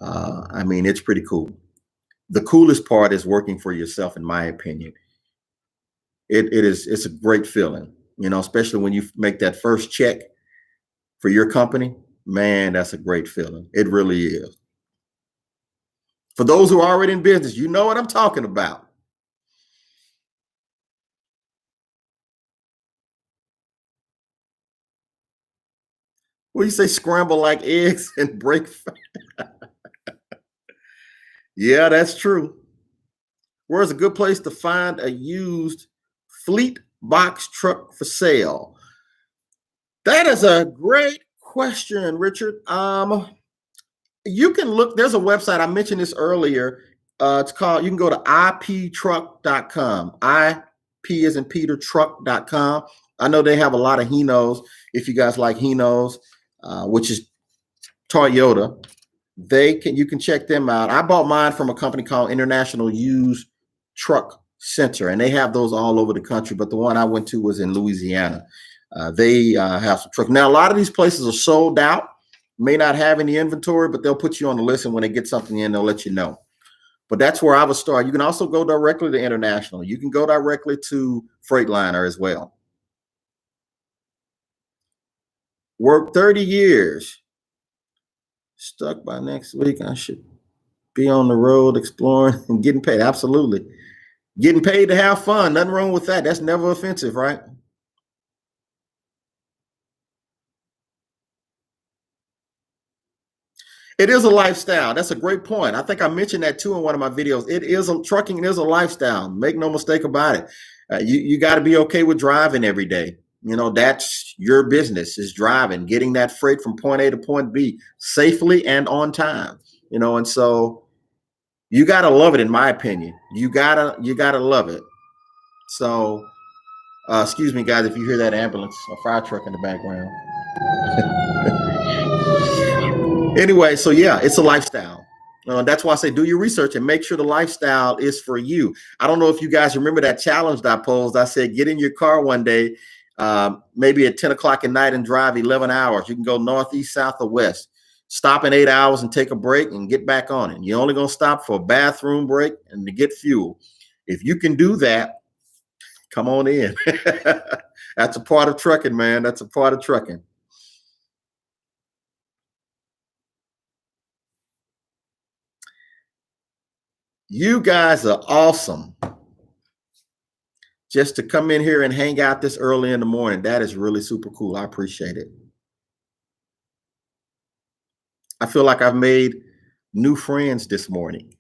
I mean, it's pretty cool. The coolest part is working for yourself, in my opinion. It's a great feeling, you know, especially when you make that first check for your company. Man, that's a great feeling. It really is. For those who are already in business, you know what I'm talking about. What do you say, scramble like eggs and break? Yeah, that's true. Where's a good place to find a used fleet box truck for sale? That is a great question, Richard. You can look, there's a website, I mentioned this earlier. It's called, you can go to iptruck.com. IP as in Peter, truck.com. I know they have a lot of Hinos. If you guys like Hinos, which is Toyota, you can check them out. I bought mine from a company called International Used Truck Center, and they have those all over the country. But the one I went to was in Louisiana. They have some trucks. Now, a lot of these places are sold out, may not have any inventory, but they'll put you on the list, and when they get something in, they'll let you know. But that's where I would start. You can also go directly to International. You can go directly to Freightliner as well. Work 30 years. Stuck by next week. I should be on the road exploring and getting paid. Absolutely. Getting paid to have fun. Nothing wrong with that. That's never offensive, right? It is a lifestyle. That's a great point. I think I mentioned that too in one of my videos. Trucking is a lifestyle. Make no mistake about it. You got to be okay with driving every day. You know, that's your business, is driving, getting that freight from point A to point B safely and on time. You know, and so you got to love it, in my opinion. You gotta love it. So, excuse me, guys, if you hear that ambulance, a fire truck in the background. Anyway, so yeah, it's a lifestyle. That's why I say do your research and make sure the lifestyle is for you. I don't know if you guys remember that challenge that I posed. I said, get in your car one day, maybe at 10 o'clock at night and drive 11 hours. You can go north, east, south, or west. Stop in 8 hours and take a break and get back on it. You're only going to stop for a bathroom break and to get fuel. If you can do that, come on in. That's a part of trucking, man. That's a part of trucking. You guys are awesome. Just to come in here and hang out this early in the morning, that is really super cool. I appreciate it. I feel like I've made new friends this morning.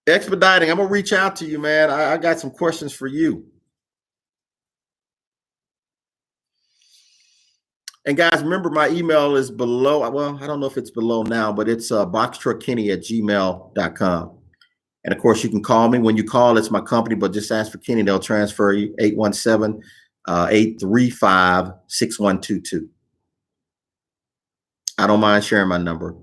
Expediting, I'm gonna reach out to you, man. I got some questions for you. And guys, remember my email is below. Well, I don't know if it's below now, but it's boxtruckkenny@gmail.com. And of course, you can call me. When you call, it's my company, but just ask for Kenny. They'll transfer you 817-835-6122. I don't mind sharing my number.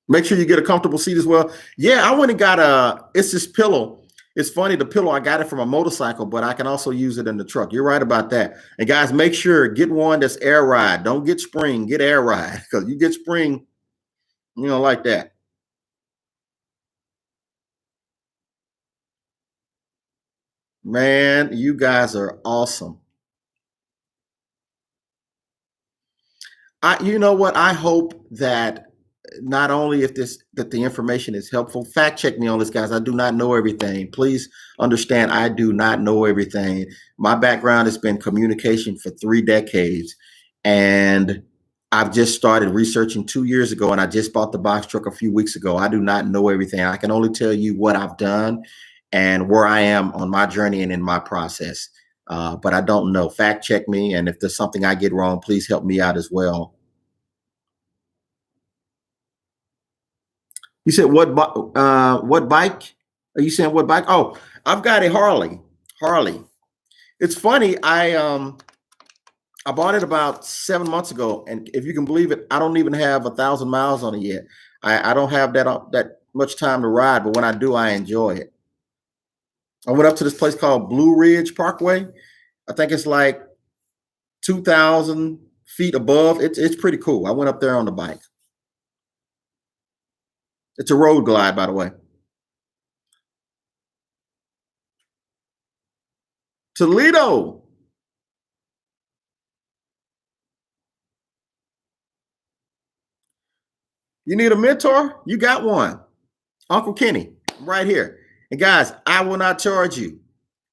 Make sure you get a comfortable seat as well. Yeah, I went and got it's this pillow. It's funny, the pillow, I got it from a motorcycle, but I can also use it in the truck. You're right about that. And guys, make sure, get one that's air ride. Don't get spring, get air ride. Because you get spring, you don't like that. Man, you guys are awesome. You know what? I hope that not only that the information is helpful, fact check me on this, guys. I do not know everything. Please understand, I do not know everything. My background has been communication for 3 decades, and I've just started researching 2 years ago, and I just bought the box truck a few weeks ago. I do not know everything. I can only tell you what I've done and where I am on my journey and in my process. But I don't know. Fact check me, and if there's something I get wrong, please help me out as well. You said what bike? Are you saying what bike? Oh, I've got a Harley. Harley. It's funny. I bought it about 7 months ago, and if you can believe it, I don't even have 1,000 miles on it yet. I don't have that much time to ride, but when I do, I enjoy it. I went up to this place called Blue Ridge Parkway. I think it's like 2,000 feet above. It's pretty cool. I went up there on the bike. It's a road glide, by the way. Toledo. You need a mentor? You got one. Uncle Kenny, right here. And guys, I will not charge you.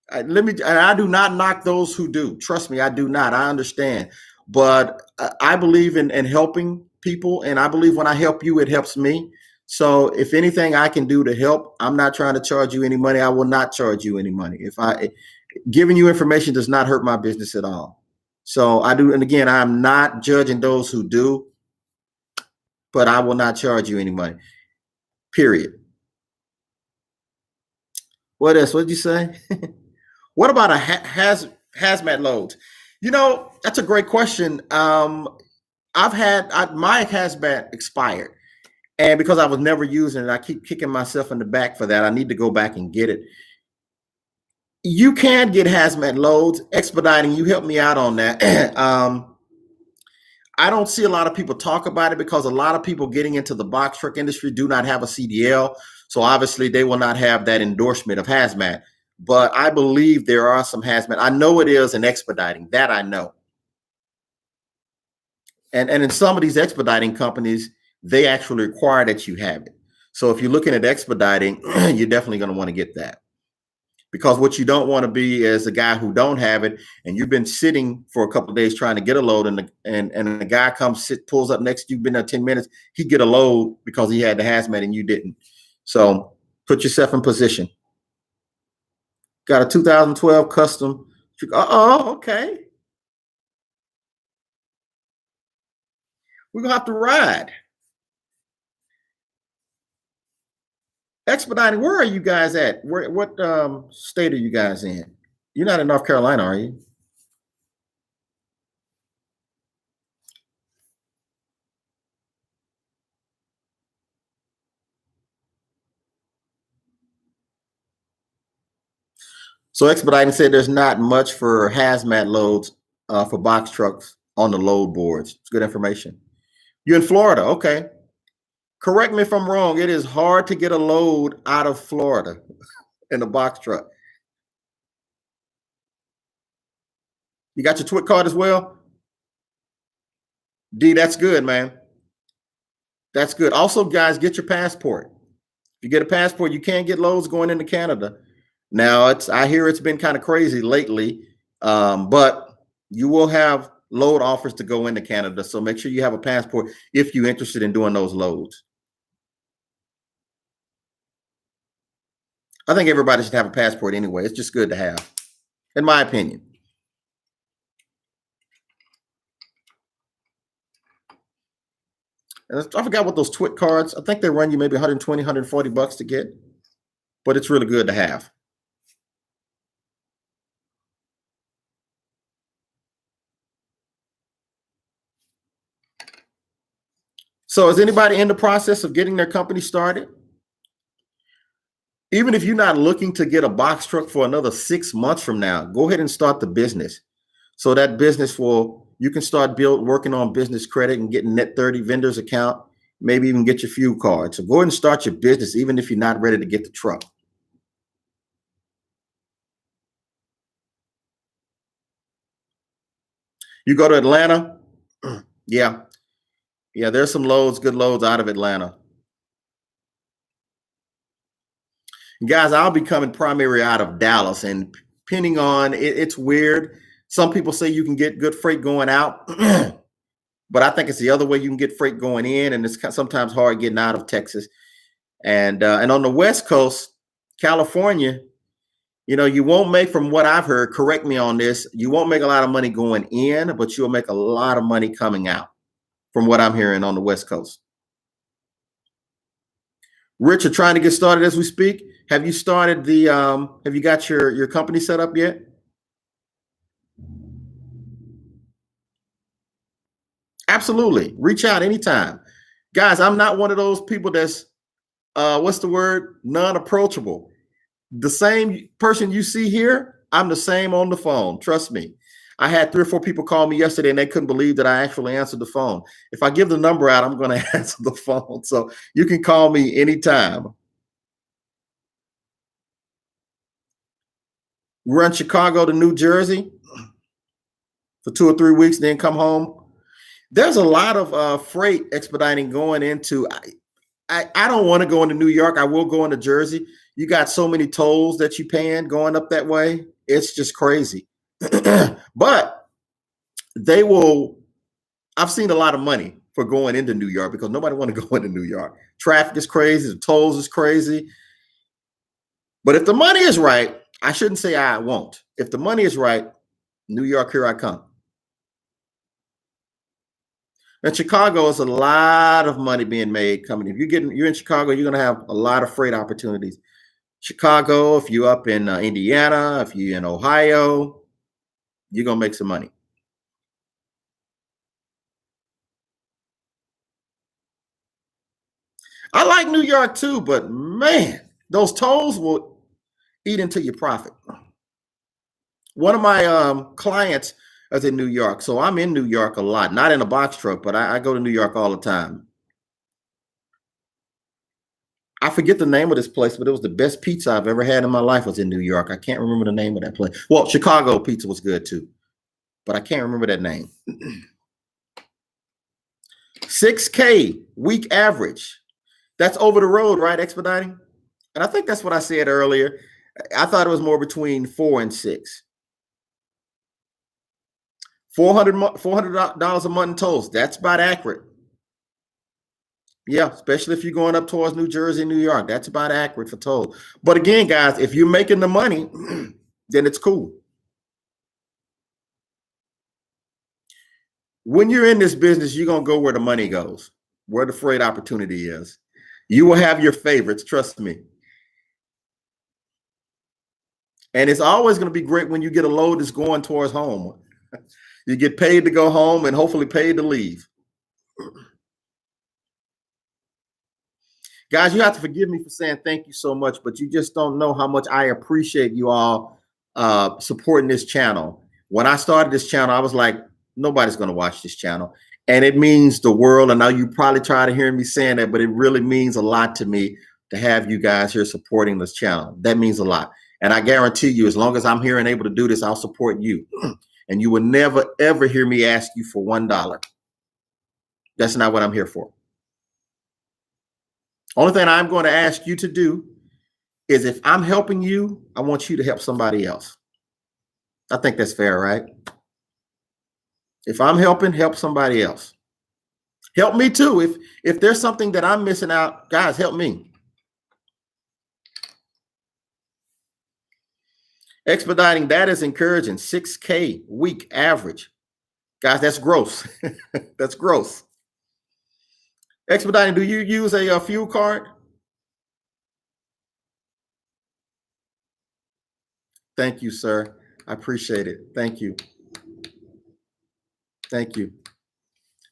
I do not knock those who do. Trust me, I do not. I understand. But I believe in helping people. And I believe when I help you, it helps me. So if anything I can do to help, I'm not trying to charge you any money. I will not charge you any money. Giving you information does not hurt my business at all. So I do. And again, I'm not judging those who do, but I will not charge you any money, period. What else? What did you say? What about a hazmat loads? You know, that's a great question. I've had my hazmat expired, and because I was never using it, I keep kicking myself in the back for that. I need to go back and get it. You can get hazmat loads. Expediting, you help me out on that. I don't see a lot of people talk about it because a lot of people getting into the box truck industry do not have a CDL. So obviously they will not have that endorsement of hazmat. But I believe there are some hazmat. I know it is in expediting. That I know. And in some of these expediting companies, they actually require that you have it. So if you're looking at expediting, you're definitely going to want to get that. Because what you don't want to be is a guy who don't have it, and you've been sitting for a couple of days trying to get a load, and the guy comes, pulls up next to you, been there 10 minutes, he get a load because he had the hazmat and you didn't. So put yourself in position. Got a 2012 custom. Okay. We're gonna have to ride. Expediting, where are you guys at? What state are you guys in? You're not in North Carolina, are you? So Expediting said there's not much for hazmat loads for box trucks on the load boards. It's good information. You're in Florida, okay. Correct me if I'm wrong. It is hard to get a load out of Florida in a box truck. You got your TWIC card as well? D, that's good, man. That's good. Also, guys, get your passport. If you get a passport, you can't get loads going into Canada. Now, I hear it's been kind of crazy lately, but you will have load offers to go into Canada. So make sure you have a passport if you're interested in doing those loads. I think everybody should have a passport anyway. It's just good to have, in my opinion. And I forgot what those TWIC cards, I think they run you maybe 120, 140 bucks to get, but it's really good to have. So is anybody in the process of getting their company started? Even if you're not looking to get a box truck for another 6 months from now, go ahead and start the business. So that business you can start working on business credit and getting net 30 vendors account, maybe even get your fuel card. So go ahead and start your business, even if you're not ready to get the truck. You go to Atlanta. Yeah. Yeah, there's some good loads out of Atlanta. Guys, I'll be coming primary out of Dallas, and depending on it's weird. Some people say you can get good freight going out, but I think it's the other way. You can get freight going in, and it's sometimes hard getting out of Texas. And on the West Coast, California, you won't make, from what I've heard, correct me on this, you won't make a lot of money going in, but you'll make a lot of money coming out, from what I'm hearing on the West Coast. Richard, trying to get started as we speak. Have you started have you got your company set up yet? Absolutely. Reach out anytime. Guys, I'm not one of those people that's, what's the word? Non-approachable. The same person you see here, I'm the same on the phone. Trust me. I had 3 or 4 people call me yesterday and they couldn't believe that I actually answered the phone. If I give the number out, I'm going to answer the phone. So you can call me anytime. Run Chicago to New Jersey for 2 or 3 weeks, then come home. There's a lot of freight expediting going into. I don't want to go into New York. I will go into Jersey. You got so many tolls that you're paying going up that way. It's just crazy. But I've seen a lot of money for going into New York because nobody want to go into New York. Traffic is crazy. The tolls is crazy. But if the money is right, I shouldn't say I won't. If the money is right, New York, here I come. In Chicago, is a lot of money being made coming. If you're in Chicago, you're going to have a lot of freight opportunities. Chicago, if you're up in Indiana, if you're in Ohio, you're going to make some money. I like New York too, but man, those tolls will eat into your profit. One of my clients is in New York, so I'm in New York a lot, not in a box truck, but I go to New York all the time. I forget the name of this place, but it was the best pizza I've ever had in my life was in New York. I can't remember the name of that place. Well, Chicago pizza was good too, but I can't remember that name. 6K week average. That's over the road, right? Expediting. And I think that's what I said earlier. I thought it was more between 4 and 6. $400 a month in tolls. That's about accurate. Yeah, especially if you're going up towards New Jersey, New York. That's about accurate for tolls. But again, guys, if you're making the money, then it's cool. When you're in this business, you're going to go where the money goes, where the freight opportunity is. You will have your favorites, trust me. And it's always going to be great when you get a load that's going towards home. You get paid to go home and hopefully paid to leave. Guys, you have to forgive me for saying thank you so much, but you just don't know how much I appreciate you all supporting this channel. When I started this channel, I was like, nobody's going to watch this channel. And it means the world. And now you probably tired of hearing me saying that, but it really means a lot to me to have you guys here supporting this channel. That means a lot. And I guarantee you, as long as I'm here and able to do this, I'll support you. And you will never, ever hear me ask you for $1. That's not what I'm here for. Only thing I'm going to ask you to do is if I'm helping you, I want you to help somebody else. I think that's fair, right? If I'm helping, help somebody else. Help me too. If there's something that I'm missing out, guys, help me. Expediting, that is encouraging. 6K week average. Guys, that's gross. That's gross. Expediting, do you use a fuel card? Thank you, sir. I appreciate it. Thank you. Thank you.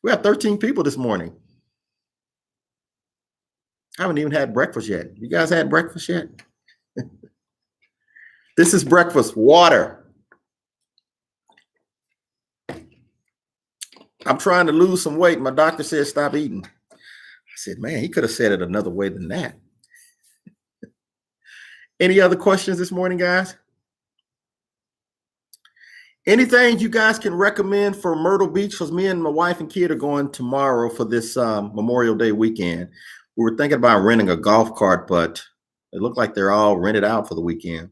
We have 13 people this morning. I haven't even had breakfast yet. You guys had breakfast yet? This is breakfast, water. I'm trying to lose some weight. My doctor said stop eating. I said, man, he could have said it another way than that. Any other questions this morning, guys? Anything you guys can recommend for Myrtle Beach? Because me and my wife and kid are going tomorrow for this Memorial Day weekend. We were thinking about renting a golf cart, but it looked like they're all rented out for the weekend.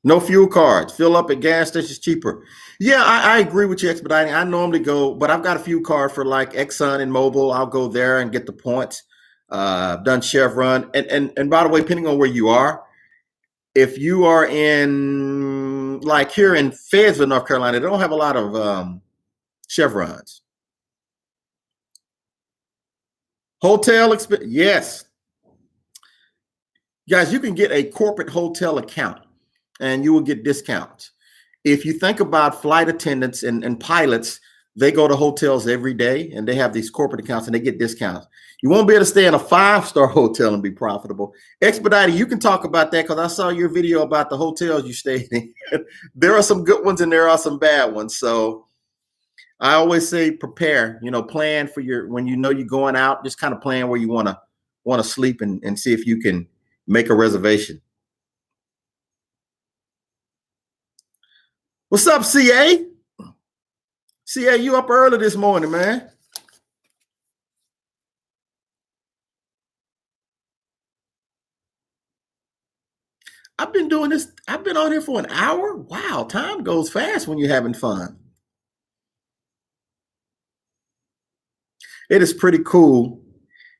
No fuel cards. Fill up at gas stations cheaper. Yeah, I agree with you, Expediting. I normally go, but I've got a fuel card for like Exxon and Mobil. I'll go there and get the points. I've done Chevron. And by the way, depending on where you are, if you are in, like here in Fayetteville, North Carolina, they don't have a lot of Chevrons. Hotel expense, yes. Guys, you can get a corporate hotel account and you will get discounts. If you think about flight attendants and pilots, they go to hotels every day and they have these corporate accounts and they get discounts. You won't be able to stay in a 5-star hotel and be profitable. Expediting, you can talk about that because I saw your video about the hotels you stayed in. There are some good ones and there are some bad ones. So I always say prepare, plan for when you're going out, just kind of plan where you want to sleep and see if you can make a reservation. What's up, CA? CA, you up early this morning, man. I've been doing this. I've been on here for an hour. Wow, time goes fast when you're having fun. It is pretty cool.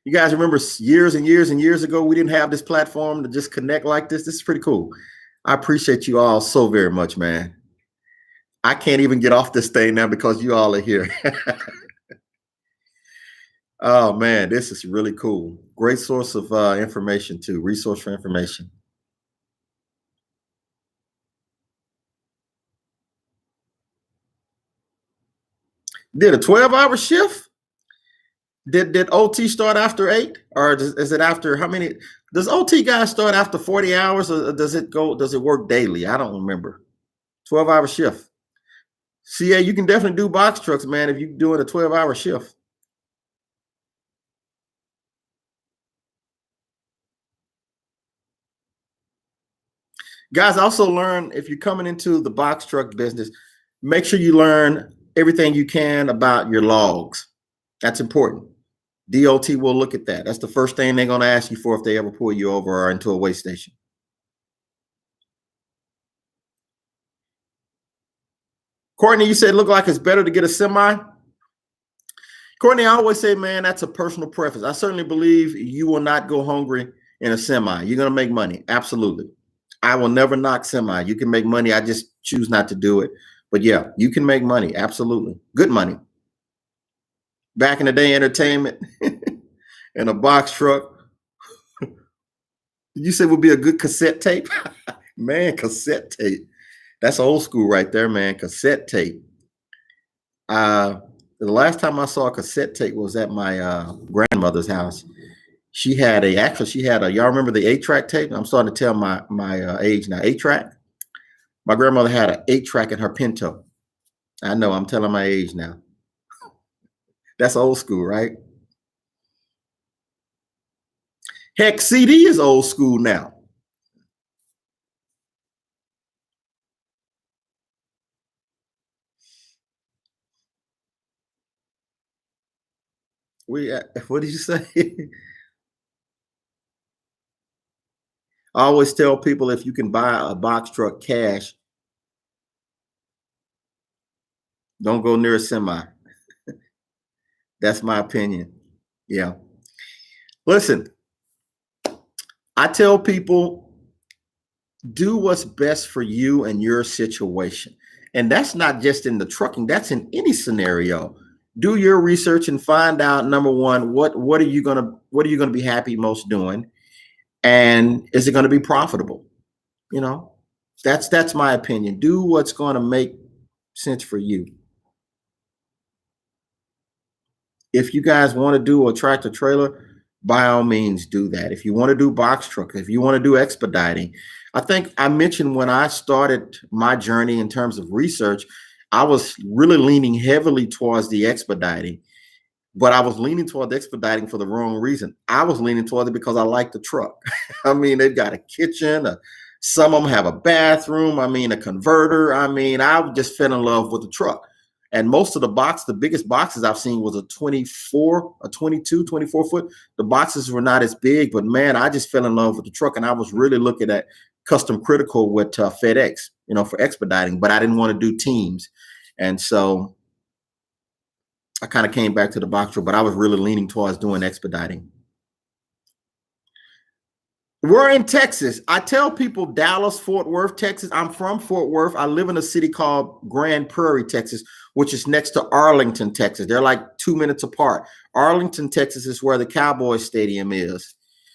You guys remember years and years and years ago, we didn't have this platform to just connect like this. This is pretty cool. I appreciate you all so very much, man. I can't even get off this thing now because you all are here. Oh, man, this is really cool. Great source of information, too. Resource for information. Did a 12-hour shift? Did OT start after 8? Or is it after how many? Does OT guys start after 40 hours or does it work daily? I don't remember. 12-hour shift. CA, you can definitely do box trucks, man, if you're doing a 12-hour shift. Guys, also learn, if you're coming into the box truck business, make sure you learn everything you can about your logs. That's important. DOT will look at that. That's the first thing they're going to ask you for if they ever pull you over or into a weigh station. Courtney, you said it looked like it's better to get a semi. Courtney, I always say, man, that's a personal preference. I certainly believe you will not go hungry in a semi. You're going to make money. Absolutely. I will never knock semi. You can make money. I just choose not to do it. But yeah, you can make money. Absolutely. Good money. Back in the day, entertainment and a box truck. You said would be a good cassette tape? Man, cassette tape. That's old school right there, man. Cassette tape. The last time I saw a cassette tape was at my grandmother's house. She had a, y'all remember the 8-track tape? I'm starting to tell my age now. 8-track. My grandmother had an 8-track in her Pinto. I know, I'm telling my age now. That's old school, right? Heck, CD is old school now. What did you say? I always tell people if you can buy a box truck cash, don't go near a semi. That's my opinion. Yeah. Listen, I tell people, do what's best for you and your situation. And that's not just in the trucking, that's in any scenario. Do your research and find out, number one, what are you gonna be happy most doing? And is it going to be profitable? You know, that's my opinion. Do what's going to make sense for you. If you guys want to do a tractor trailer, by all means do that. If you want to do box truck, if you want to do expediting, I think I mentioned when I started my journey in terms of research, I was really leaning heavily towards the expediting, but I was leaning toward the expediting for the wrong reason. I was leaning toward it because I like the truck. I mean, they've got a kitchen, some of them have a bathroom, I mean, a converter. I mean, I just fell in love with the truck. And most of the biggest boxes I've seen was a 24 foot. The boxes were not as big, but man, I just fell in love with the truck. And I was really looking at custom critical with FedEx, you know, for expediting, but I didn't want to do teams. And so I kind of came back to the box truck, but I was really leaning towards doing expediting. We're in Texas. I tell people Dallas, Fort Worth, Texas. I'm from Fort Worth. I live in a city called Grand Prairie, Texas, which is next to Arlington, Texas. They're like 2 minutes apart. Arlington, Texas is where the Cowboys Stadium is.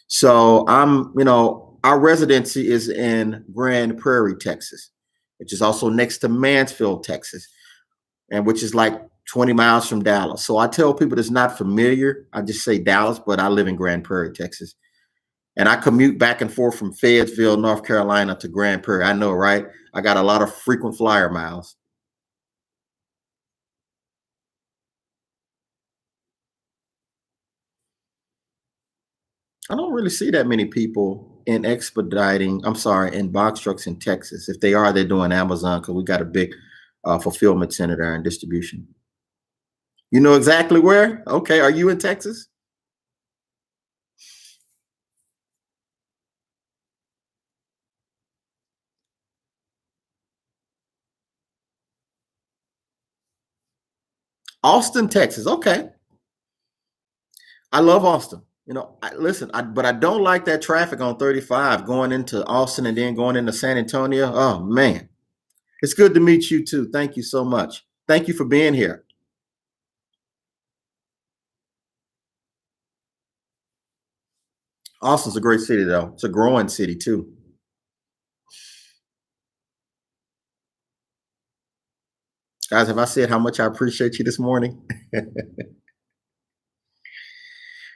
So our residency is in Grand Prairie, Texas, which is also next to Mansfield, Texas, and which is like 20 miles from Dallas. So I tell people that's not familiar, I just say Dallas, but I live in Grand Prairie, Texas. And I commute back and forth from Fayetteville, North Carolina to Grand Prairie. I know, right? I got a lot of frequent flyer miles. I don't really see that many people in in box trucks in Texas. If they are, they're doing Amazon because we got a big fulfillment center there and distribution. You know exactly where? Okay. Are you in Texas? Austin, Texas. Okay. I love Austin. You know, but I don't like that traffic on 35 going into Austin and then going into San Antonio. Oh, man. It's good to meet you, too. Thank you so much. Thank you for being here. Austin's a great city, though. It's a growing city, too. Guys, have I said how much I appreciate you this morning?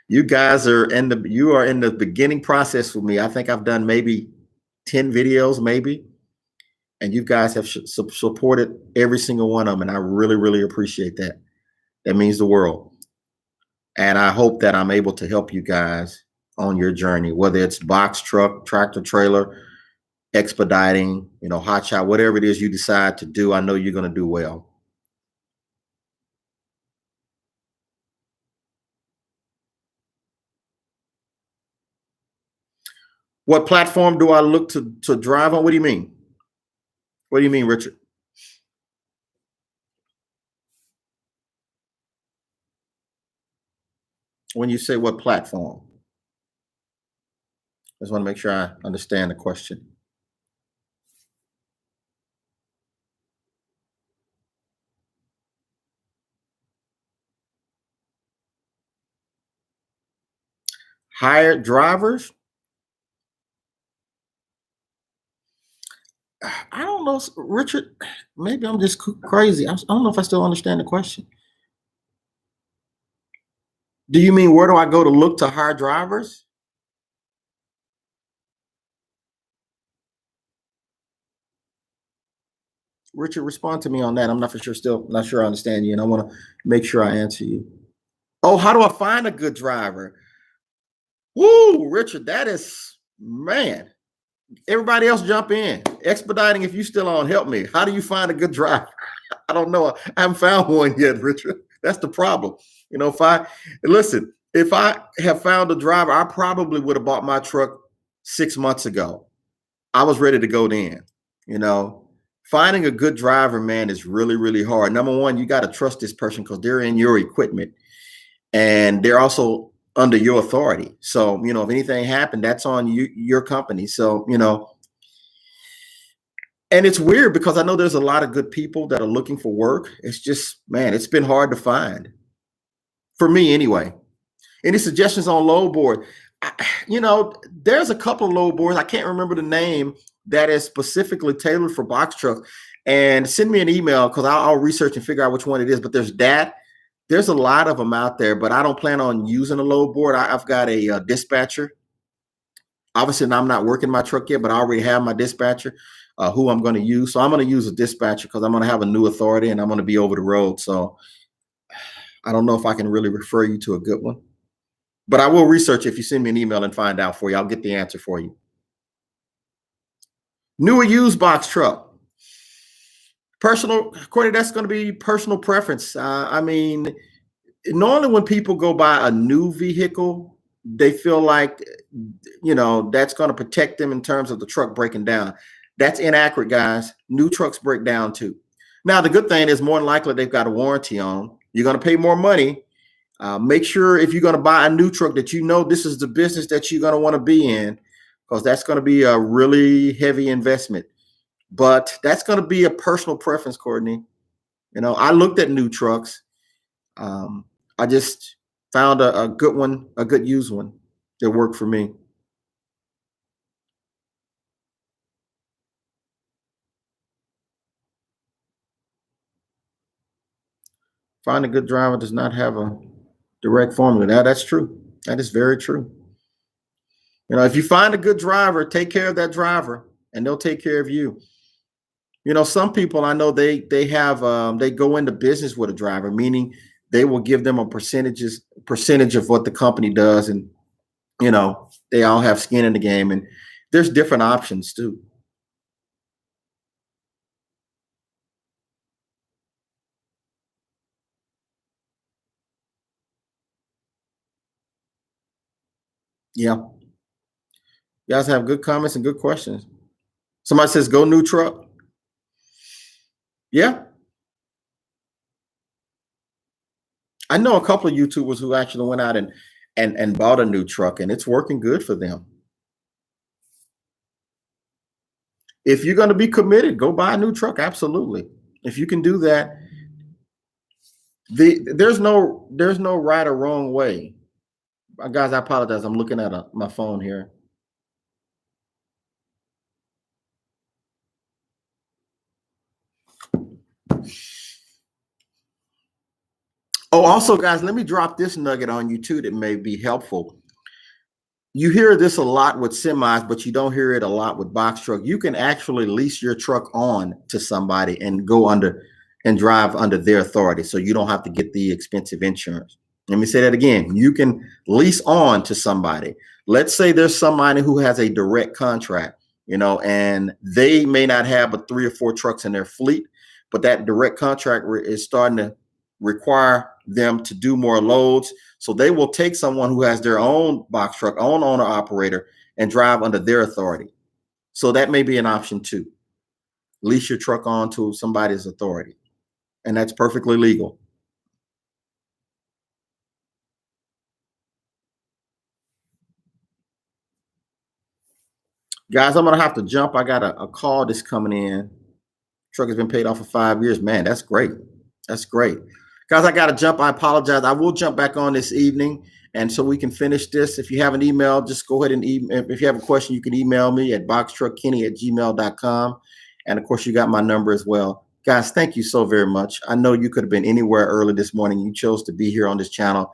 You guys are in the beginning process with me. I think I've done maybe 10 videos, maybe. And you guys have supported every single one of them. And I really, really appreciate that. That means the world. And I hope that I'm able to help you guys on your journey, whether it's box truck, tractor trailer, expediting, hot shot, whatever it is you decide to do. I know you're going to do well. What platform do I look to drive on? What do you mean? What do you mean, Richard? When you say what platform? I just want to make sure I understand the question. Hired drivers? I don't know, Richard. Maybe I'm just crazy. I don't know if I still understand the question. Do you mean where do I go to look to hire drivers? Richard, respond to me on that. I'm not for sure, still not sure I understand you, and I want to make sure I answer you. Oh, how do I find a good driver? Woo, Richard, that is, man. Everybody else jump in. Expediting, if you still on, help me. How do you find a good driver? I don't know. I haven't found one yet, Richard. That's the problem. If I listen, if I have found a driver, I probably would have bought my truck 6 months ago. I was ready to go then. You know, Finding a good driver, man, is really, really hard. Number one, you got to trust this person because they're in your equipment and they're also under your authority. So, if anything happened, that's on you, your company. So, and it's weird because I know there's a lot of good people that are looking for work. It's just, man, it's been hard to find for me anyway. Any suggestions on load board? There's a couple of load boards. I can't remember the name that is specifically tailored for box trucks. And send me an email because I'll research and figure out which one it is. But there's a lot of them out there, but I don't plan on using a load board. I've got a dispatcher. Obviously, I'm not working my truck yet, but I already have my dispatcher who I'm going to use. So I'm going to use a dispatcher because I'm going to have a new authority and I'm going to be over the road. So I don't know if I can really refer you to a good one, but I will research if you send me an email and find out for you. I'll get the answer for you. New or used box truck? Personal, Courtney, that's going to be personal preference. Normally when people go buy a new vehicle, they feel like, that's going to protect them in terms of the truck breaking down. That's inaccurate, guys. New trucks break down too. Now, the good thing is more than likely they've got a warranty on. You're going to pay more money. Make sure if you're going to buy a new truck that this is the business that you're going to want to be in, because that's going to be a really heavy investment. But that's going to be a personal preference, Courtney. I looked at new trucks. I just found a good one, a good used one that worked for me. Find a good driver does not have a direct formula. Now, that's true. That is very true. If you find a good driver, take care of that driver and they'll take care of you. Some people I know they have they go into business with a driver, meaning they will give them a percentage of what the company does, and they all have skin in the game, and there's different options too. Yeah, you guys have good comments and good questions. Somebody says go new truck. Yeah, I know a couple of YouTubers who actually went out and bought a new truck, and it's working good for them. If you're going to be committed, go buy a new truck. Absolutely. If you can do that, there's no right or wrong way. Guys, I apologize. I'm looking at my phone here. Oh, also, guys, let me drop this nugget on you too that may be helpful. You hear this a lot with semis, but you don't hear it a lot with box truck. You can actually lease your truck on to somebody and go under and drive under their authority. So you don't have to get the expensive insurance. Let me say that again. You can lease on to somebody. Let's say there's somebody who has a direct contract, and they may not have but 3 or 4 trucks in their fleet, but that direct contract is starting to require them to do more loads. So they will take someone who has their own box truck, own owner operator, and drive under their authority. So that may be an option too. Lease your truck on to somebody's authority, and that's perfectly legal. Guys, I'm gonna have to jump. I got a call that's coming in. Truck has been paid off for 5 years. Man, that's great. That's great. Guys, I gotta jump. I apologize. I will jump back on this evening, and so we can finish this. If you have an email, just go ahead and email. If you have a question, you can email me at boxtruckkenny@gmail.com. And of course, you got my number as well. Guys, thank you so very much. I know you could have been anywhere early this morning. You chose to be here on this channel.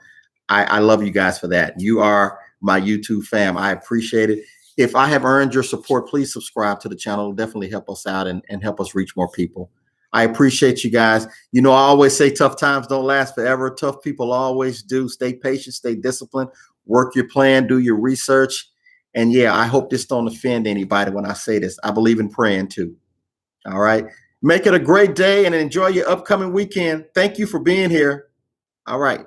I love you guys for that. You are my YouTube fam. I appreciate it. If I have earned your support, please subscribe to the channel. It'll definitely help us out and help us reach more people. I appreciate you guys. You know, I always say tough times don't last forever. Tough people always do. Stay patient, stay disciplined, work your plan, do your research. And yeah, I hope this don't offend anybody when I say this. I believe in praying too. All right. Make it a great day and enjoy your upcoming weekend. Thank you for being here. All right.